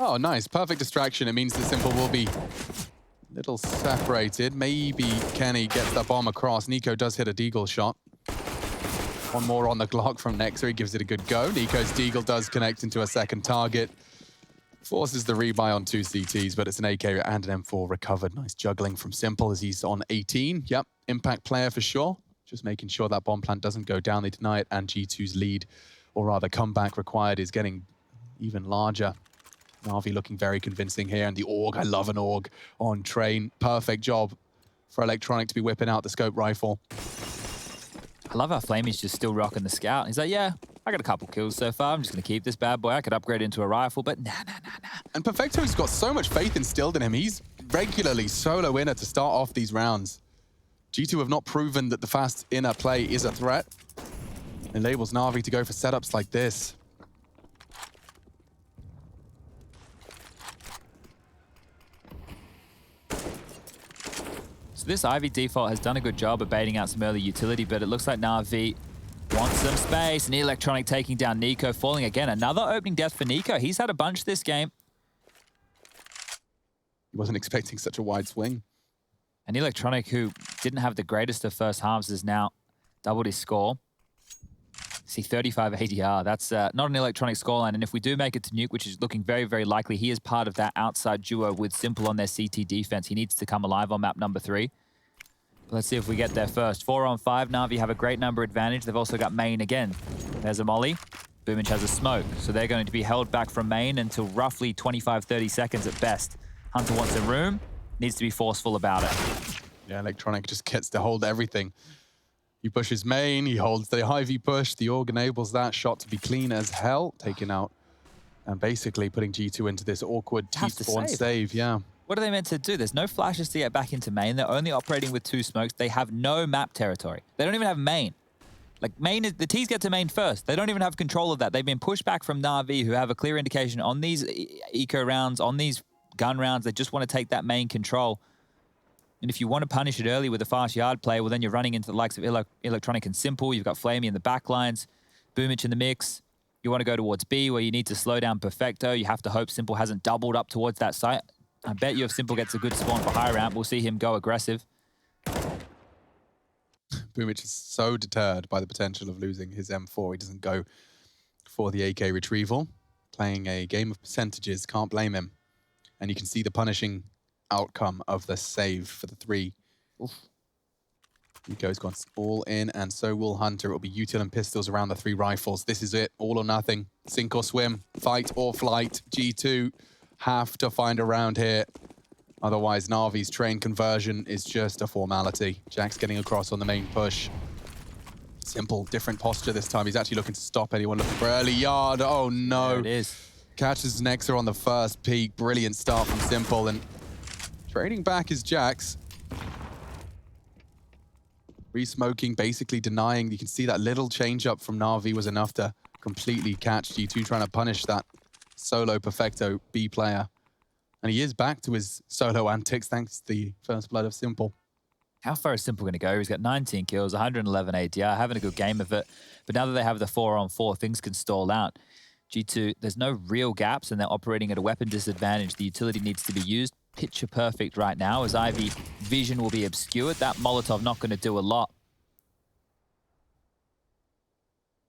Oh, nice. Perfect distraction. It means the Simple will be a little separated. Maybe Kenny gets that bomb across. Nico does hit a deagle shot. One more on the Glock from Nexer. He gives it a good go. Nico's deagle does connect into a second target. Forces the rebuy on 2 CTs, but it's an AK and an M4 recovered. Nice juggling from Simple as he's on 18. Yep, impact player for sure. Just making sure that bomb plant doesn't go down. They deny it, and G2's lead, or rather comeback required, is getting even larger. NaVi looking very convincing here, and the AUG, I love an AUG on train. Perfect job for Electronic to be whipping out the scope rifle. I love how Flamey's just still rocking the scout. He's like, yeah, I got a couple kills so far. I'm just going to keep this bad boy. I could upgrade into a rifle, but nah. And Perfecto's got so much faith instilled in him. He's regularly solo winner to start off these rounds. G2 have not proven that the fast inner play is a threat. It enables NaVi to go for setups like this. So this Ivy default has done a good job of baiting out some early utility, but it looks like NaVi wants some space. And Electronic taking down Nico, falling again. Another opening death for Nico. He's had a bunch this game. He wasn't expecting such a wide swing. And Electronic, who didn't have the greatest of first halves, has now doubled his score. See, 35 ADR. That's not an electronic scoreline. And if we do make it to Nuke, which is looking very, very likely, he is part of that outside duo with Simple on their CT defense. He needs to come alive on map number 3. Let's see if we get there first. 4 on 5. Na'Vi have a great number advantage. They've also got main again. There's a molly. Boomich has a smoke. So they're going to be held back from main until roughly 25, 30 seconds at best. Hunter wants a room. Needs to be forceful about it. Yeah, Electronic just gets to hold everything. He pushes main, he holds the Hy-Vee push, the Org enables that shot to be clean as hell, taken out, and basically putting G2 into this awkward T-spawn save, yeah. What are they meant to do? There's no flashes to get back into main. They're only operating with 2 smokes. They have no map territory. They don't even have main. Like, main is, the T's get to main first. They don't even have control of that. They've been pushed back from Na'Vi, who have a clear indication on these eco rounds, on these gun rounds. They just want to take that main control. And if you want to punish it early with a fast yard play, well, then you're running into the likes of Electronic and Simple. You've got Flamey in the backlines, Boomich in the mix. You want to go towards B, where you need to slow down Perfecto. You have to hope Simple hasn't doubled up towards that site. I bet you if Simple gets a good spawn for high ramp, we'll see him go aggressive. Boomich is so deterred by the potential of losing his M4. He doesn't go for the AK retrieval. Playing a game of percentages, can't blame him. And you can see the punishing outcome of the save for the 3. Oof. Nico's gone all in, and so will Hunter. It will be util and pistols around the 3 rifles. This is it, all or nothing. Sink or swim, fight or flight. G2 have to find a round here. Otherwise, Na'Vi's train conversion is just a formality. Jack's getting across on the main push. Simple, different posture this time. He's actually looking to stop anyone looking for early yard. Oh no. There it is. Catches Nexa on the first peak. Brilliant start from Simple, and trading back is Jax. Re-smoking, basically denying. You can see that little change up from Na'Vi was enough to completely catch G2, trying to punish that solo Perfecto B player. And he is back to his solo antics thanks to the first blood of Simple. How far is Simple going to go? He's got 19 kills, 111 ADR, having a good game of it. But now that they have the 4-on-4, things can stall out. G2, there's no real gaps, and they're operating at a weapon disadvantage. The utility needs to be used. Picture perfect right now, as Ivy vision will be obscured. That Molotov not going to do a lot.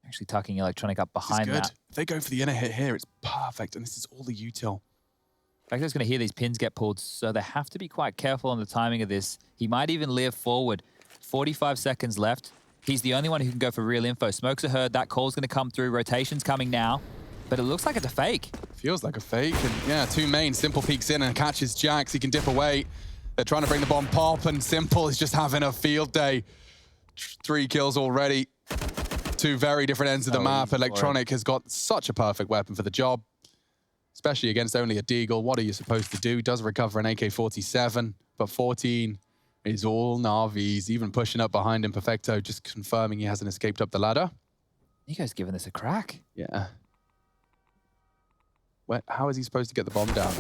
Actually tucking Electronic up behind that. If they go for the inner hit here, it's perfect, and this is all the util. Perfecto's going to hear these pins get pulled, so they have to be quite careful on the timing of this. He might even live forward. 45 seconds left. He's the only one who can go for real info. Smokes are heard. That call's going to come through. Rotation's coming now. But it looks like it's a fake. Feels like a fake. And yeah, 2 main. Simple peeks in and catches Jax. He can dip away. They're trying to bring the bomb pop, and Simple is just having a field day. 3 kills already. 2 very different ends of the map. Electronic has got such a perfect weapon for the job, especially against only a Deagle. What are you supposed to do? Does recover an AK-47, but 14 is all Na'Vi's, even pushing up behind him. Perfecto just confirming he hasn't escaped up the ladder. You guys giving this a crack? Yeah. How is he supposed to get the bomb down?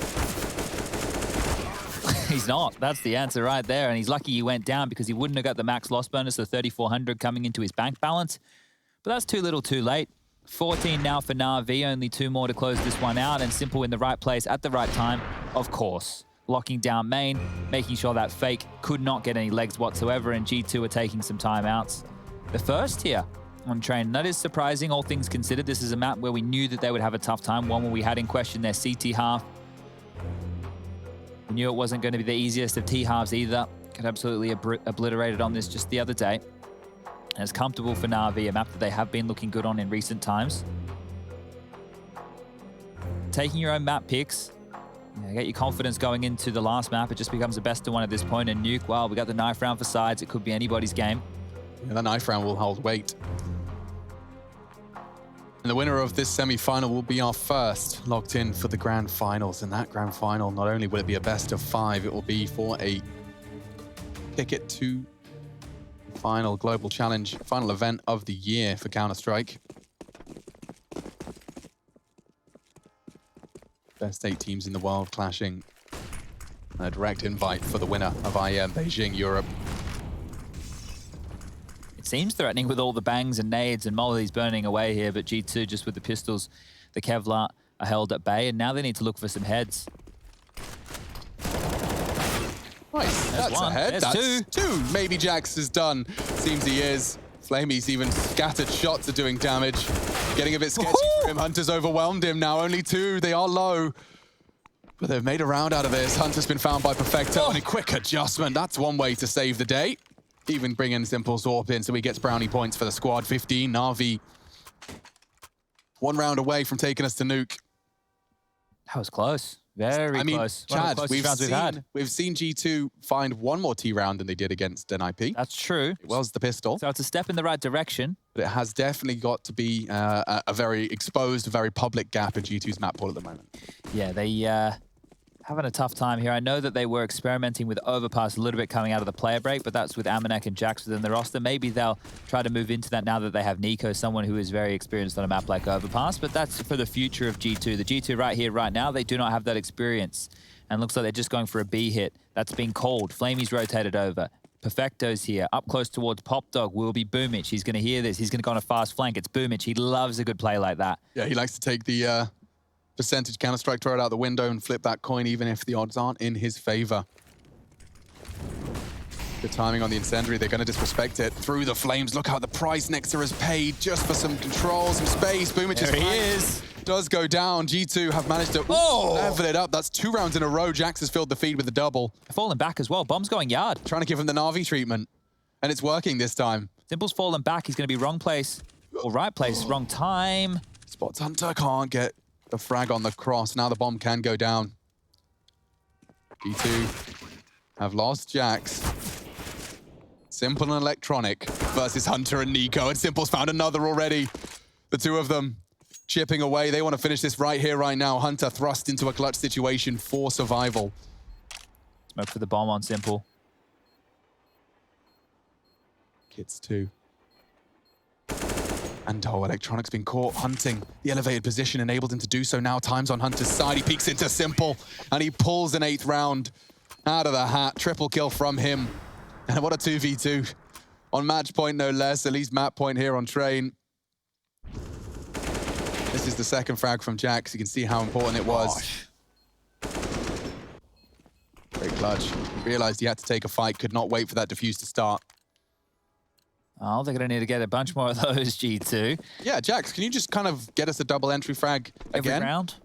He's not. That's the answer right there. And he's lucky he went down, because he wouldn't have got the max loss bonus of 3,400 coming into his bank balance. But that's too little too late. 14 now for Na'Vi, only 2 more to close this one out, and Simple in the right place at the right time, of course. Locking down main, making sure that fake could not get any legs whatsoever, and G2 are taking some timeouts. The first here on train, that is surprising, all things considered. This is a map where we knew that they would have a tough time, one where we had in question their CT half. We knew it wasn't going to be the easiest of T halves either. Got absolutely obliterated on this just the other day. And it's comfortable for Na'Vi, a map that they have been looking good on in recent times. Taking your own map picks, get your confidence going into the last map. It just becomes the best of one at this point. And Nuke, well, we got the knife round for sides. It could be anybody's game. Yeah, that knife round will hold weight. And the winner of this semi-final will be our first locked in for the grand finals. And that grand final, not only will it be a best of 5, it will be for a ticket to final global challenge, final event of the year for Counter-Strike. Best 8 teams in the world clashing. A direct invite for the winner of IEM Beijing, Europe. It seems threatening with all the bangs and nades and mollies burning away here, but G2 just with the pistols, the Kevlar are held at bay, and now they need to look for some heads. Nice, that's a head. There's That's 2. Maybe Jax is done. Seems he is. Flamey's even scattered shots are doing damage. Getting a bit sketchy for him. Hunter's overwhelmed him now. Only 2. They are low. But they've made a round out of this. Hunter's been found by Perfecto. And a quick adjustment. That's one way to save the day. Even bringing Simple Zorp in so he gets brownie points for the squad. 15. NaVi 1 round away from taking us to nuke. That was close. Very close. Chad, we've seen G2 find 1 more T round than they did against NIP. That's true. It was the pistol. So it's a step in the right direction. But it has definitely got to be a very exposed, very public gap in G2's map pool at the moment. Yeah, they having a tough time here. I know that they were experimenting with overpass a little bit coming out of the player break, but that's with Amanek and Jax within the roster. Maybe they'll try to move into that now that they have Nico, someone who is very experienced on a map like overpass, but that's for the future of G2. The G2 right here, right now, they do not have that experience. And looks like they're just going for a B hit. That's been called. Flamey's rotated over. Perfecto's here. Up close towards Pop Dog will be Boomich. He's going to hear this. He's going to go on a fast flank. It's Boomich. He loves a good play like that. Yeah, he likes to take the percentage Counter-Strike, throw it out the window and flip that coin even if the odds aren't in his favor. Good timing on the incendiary. They're going to disrespect it through the flames. Look how the price Nexter has paid just for some control, some space. Boomich does go down. G2 have managed to level it up. That's 2 rounds in a row. Jax has filled the feed with the double. Falling back as well. Bomb's going yard. Trying to give him the NaVi treatment. And it's working this time. Simple's fallen back. He's going to be wrong place. Or right place, wrong time. Spots Hunter can't get the frag on the cross. Now the bomb can go down. G2 have lost Jax. Simple and Electronic versus Hunter and Nico. And Simple's found another already. The 2 of them chipping away. They want to finish this right here, right now. Hunter thrust into a clutch situation for survival. Smoke for the bomb on Simple. Kits 2. And Electronic's been caught hunting. The elevated position enabled him to do so now. Time's on Hunter's side. He peeks into Simple and he pulls an 8th round out of the hat. Triple kill from him. And what a 2v2. On match point, no less. At least map point here on Train. This is the 2nd frag from Jax. You can see how important it was. Great clutch. Realized he had to take a fight. Could not wait for that defuse to start. Oh, they're going to need to get a bunch more of those, G2. Yeah, Jax, can you just kind of get us a double entry frag again? Every round?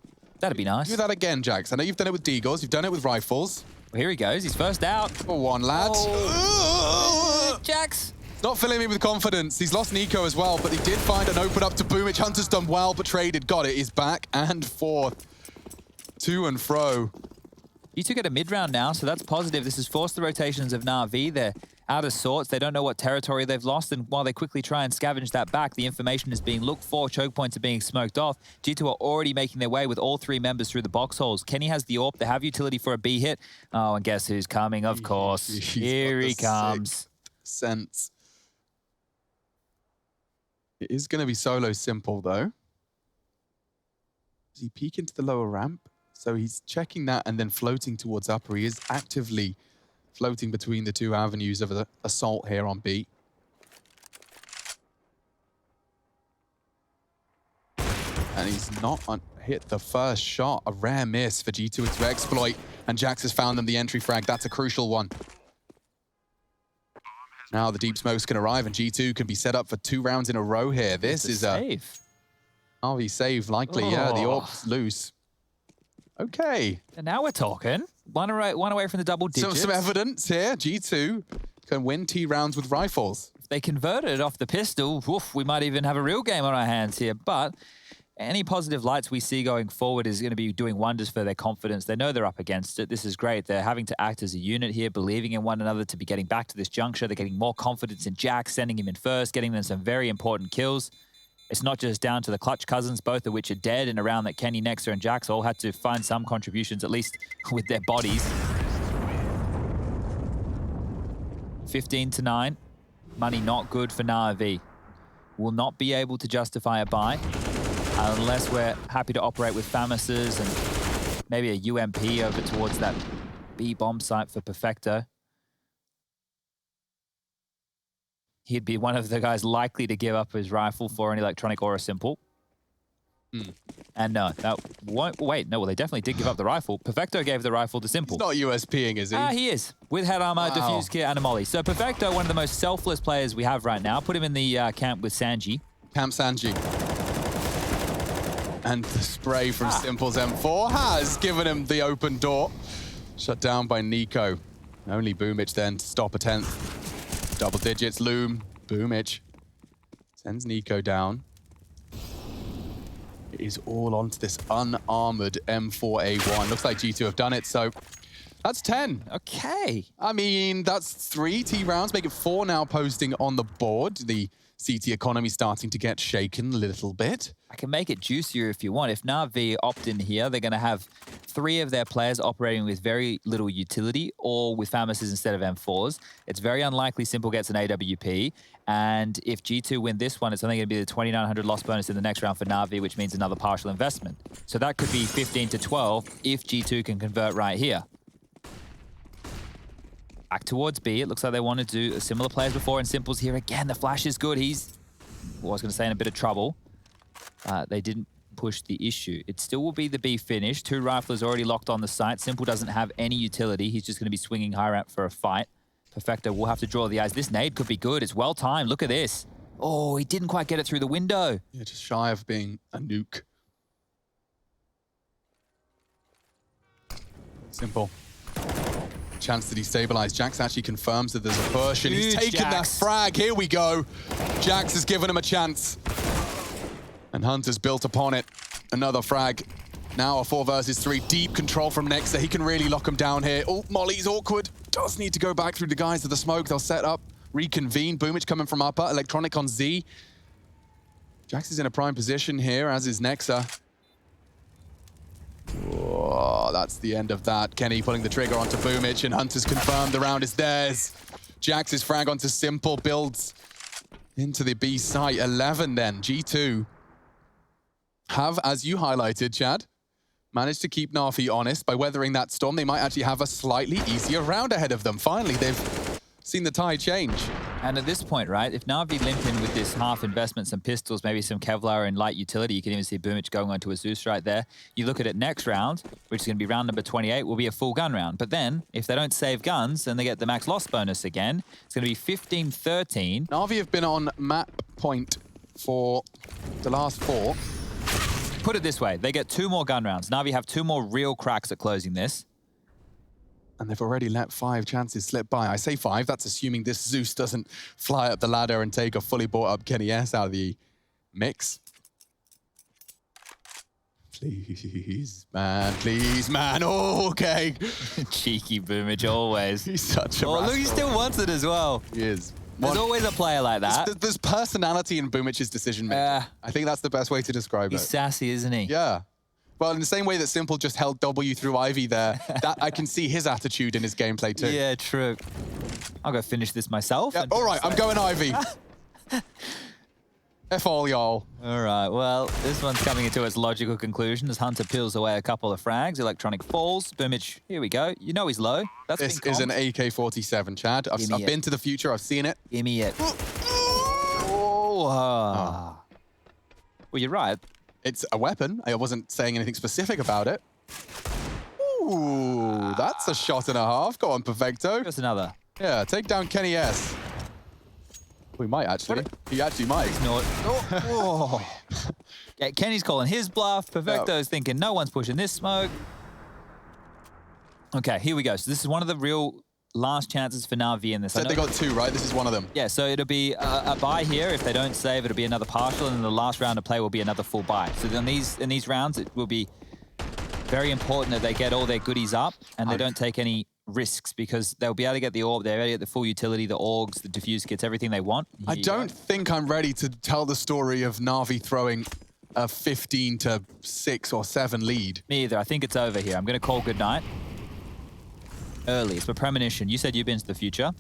That'd be nice. Do that again, Jax. I know you've done it with Deagles. You've done it with rifles. Well, here he goes. He's first out. For 1, lads. Jax. Not filling me with confidence. He's lost Nico as well, but he did find an open up to Boomich. Hunter's done well, but traded. Got it. He's back and forth. To and fro. G2 get a mid-round now, so that's positive. This has forced the rotations of NaVi. They're out of sorts. They don't know what territory they've lost, and while they quickly try and scavenge that back, the information is being looked for. Choke points are being smoked off. G2 are already making their way with all 3 members through the box holes. Kenny has the AWP. They have utility for a B hit. Oh, and guess who's coming? Of course. Here he comes. Sense. It is going to be solo Simple, though. Does he peek into the lower ramp? So he's checking that and then floating towards upper. He is actively floating between the 2 avenues of the assault here on B. And he's not hit the first shot. A rare miss for G2 to exploit. And Jax has found them the entry frag. That's a crucial one. Now the deep smokes can arrive and G2 can be set up for 2 rounds in a row here. This is a RV save likely. Yeah, the AWP's loose. Okay. And now we're talking. One away from the double digits. Some evidence here. G2 can win T rounds with rifles. If they converted it off the pistol, woof, we might even have a real game on our hands here. But any positive lights we see going forward is going to be doing wonders for their confidence. They know they're up against it. This is great. They're having to act as a unit here, believing in one another to be getting back to this juncture. They're getting more confidence in Jax, sending him in first, getting them some very important kills. It's not just down to the clutch cousins, both of which are dead, and around that Kenny, Nexter, and Jax all had to find some contributions, at least with their bodies. 15-9. Money not good for NaVi. Will not be able to justify a buy unless we're happy to operate with Famises and maybe a UMP over towards that B bomb site for Perfecto. He'd be one of the guys likely to give up his rifle for an Electronic or a Simple. And no, that won't, wait, no, well, they definitely did give up the rifle. Perfecto gave the rifle to Simple. He's not USPing, is he? He is, with head armor, diffuse kit, and a molly. So Perfecto, one of the most selfless players we have right now. Put him in the camp with Sanji. Camp Sanji. And the spray from Simple's M4 has given him the open door. Shut down by Nico. Only Boomich then to stop a 10th. Double digits, Loom. Boomich sends Nico down. It is all onto this unarmored M4A1. Looks like G2 have done it, so that's 10. Okay. I mean, that's 3 T rounds, make it 4 now posting on the board. The CT economy starting to get shaken a little bit. I can make it juicier if you want. If NaVi opt in here, they're going to have 3 of their players operating with very little utility or with Famis's instead of M4s. It's very unlikely Simple gets an AWP. And if G2 win this one, it's only going to be the 2,900 loss bonus in the next round for NaVi, which means another partial investment. So that could be 15 to 12 if G2 can convert right here. Back towards B. It looks like they want to do a similar play as before, and Simple's here again. The flash is good. He's, well, I was going to say, in a bit of trouble. They didn't push the issue. It still will be the B finish. 2 riflers already locked on the site. Simple doesn't have any utility. He's just going to be swinging high ramp for a fight. Perfecto will have to draw the eyes. This nade could be good. It's well timed. Look at this. Oh, he didn't quite get it through the window. Yeah, just shy of being a nuke. Simple. Chance to destabilize. Jax actually confirms that there's a push, and he's taking that frag. Here we go. Jax has given him a chance. And Hunter's built upon it. Another frag. Now a 4 versus 3. Deep control from Nexa. He can really lock him down here. Oh, Molly's awkward. Does need to go back through the guys of the smoke. They'll set up, reconvene. Boomich coming from upper. Electronic on Z. Jax is in a prime position here, as is Nexa. Whoa, that's the end of that. Kenny pulling the trigger onto Boomich, and Hunter's confirmed the round is theirs. Jax's frag onto Simple, builds into the B site. 11 then. G2 have, as you highlighted, Chad, managed to keep NaVi honest by weathering that storm. They might actually have a slightly easier round ahead of them. Finally, they've seen the tide change. And at this point, right, if NaVi limp in with this half investment, some pistols, maybe some Kevlar and light utility, you can even see Boomich going onto a Zeus right there. You look at it next round, which is going to be round number 28, will be a full gun round. But then, if they don't save guns and they get the max loss bonus again, it's going to be 15-13. NaVi have been on map point for the last 4. Put it this way, they get 2 more gun rounds. NaVi have 2 more real cracks at closing this. And they've already let 5 chances slip by. I say 5, that's assuming this Zeus doesn't fly up the ladder and take a fully bought up Kenny S out of the mix. Please, man, please, man. Oh, okay. Cheeky Boomich, always. He's such a rascal. Look, he still wants it as well. He is. There's always a player like that. There's personality in Boomich's decision making. I think that's the best way to describe it. He's sassy, isn't he? Yeah. Well, in the same way that Simple just held W through Ivy there, that I can see his attitude in his gameplay too. Yeah, true. I'll go finish this myself. Yeah, all right, I'm going Ivy. F all y'all. All right, well, this one's coming into its logical conclusion as Hunter peels away a couple of frags. Electronic falls. Boomich, here we go. You know he's low. This is an AK-47, Chad. I've been to the future. I've seen it. Give me it. Well, you're right. It's a weapon. I wasn't saying anything specific about it. Ooh, that's a shot and a half. Go on, Perfecto. Just another. Yeah, take down Kenny S. We might actually. He actually might. Ignore it. Oh. Yeah, Kenny's calling his bluff. Perfecto's thinking no one's pushing this smoke. Okay, here we go. So this is one of the real last chances for NaVi in this. So they got 2, right? This is one of them. Yeah, so it'll be a buy here. If they don't save, it'll be another partial, and then the last round of play will be another full buy. So then in these rounds, it will be very important that they get all their goodies up and they don't take any risks, because they'll be able to get the orb, they're able to get the full utility, the orgs, the diffuse kits, everything they want. I don't think I'm ready to tell the story of NaVi throwing a 15-6 or 7 lead. Me either. I think it's over here. I'm going to call goodnight. Early. It's a premonition. You said you've been to the future.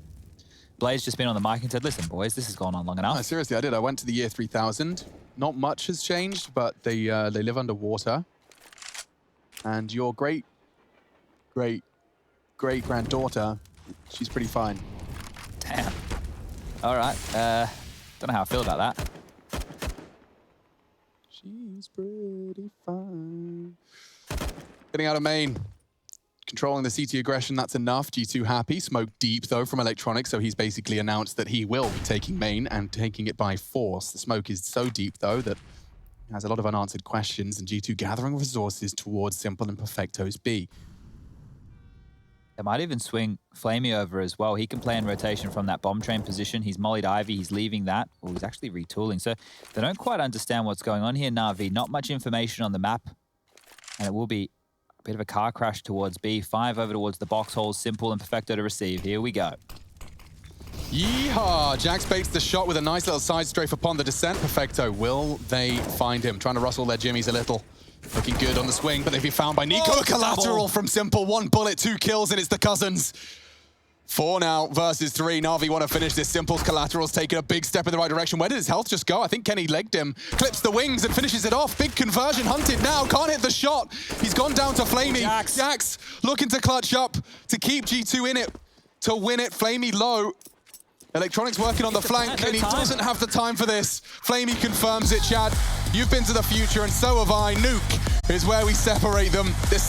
Blaze just been on the mic and said, listen, boys, this has gone on long enough. No, seriously, I did. I went to the year 3000. Not much has changed, but they live underwater. And your great-granddaughter, she's pretty fine. Damn. All right. Don't know how I feel about that. She's pretty fine. Getting out of main. Controlling the CT aggression, that's enough. G2 happy. Smoke deep, though, from Electronics, so he's basically announced that he will be taking main and taking it by force. The smoke is so deep, though, that it has a lot of unanswered questions, and G2 gathering resources towards Simple and Perfecto's B. They might even swing Flamey over as well. He can play in rotation from that bomb train position. He's mollied Ivy, he's leaving that. Oh, he's actually retooling. So they don't quite understand what's going on here, Na'Vi. Not much information on the map, and it will be a bit of a car crash towards B. 5 over towards the box holes. Simple and Perfecto to receive. Here we go. Yeehaw! Jax baits the shot with a nice little side strafe upon the descent. Perfecto, will they find him? Trying to rustle their jimmies a little. Looking good on the swing, but they've been found by Nico. Oh, Collateral double. from Simple. 1 bullet, 2 kills, and it's the cousins. 4 now versus 3. Na'Vi want to finish this. Simple's collateral's taken a big step in the right direction. Where did his health just go? I think Kenny legged him. Clips the wings and finishes it off. Big conversion. Hunted now. Can't hit the shot. He's gone down to Flamey. Jax looking to clutch up to keep G2 in it, to win it. Flamey low. Electronics working on the flank, and he doesn't have the time for this. Flamey confirms it, Chad. You've been to the future, and so have I. Nuke is where we separate them. This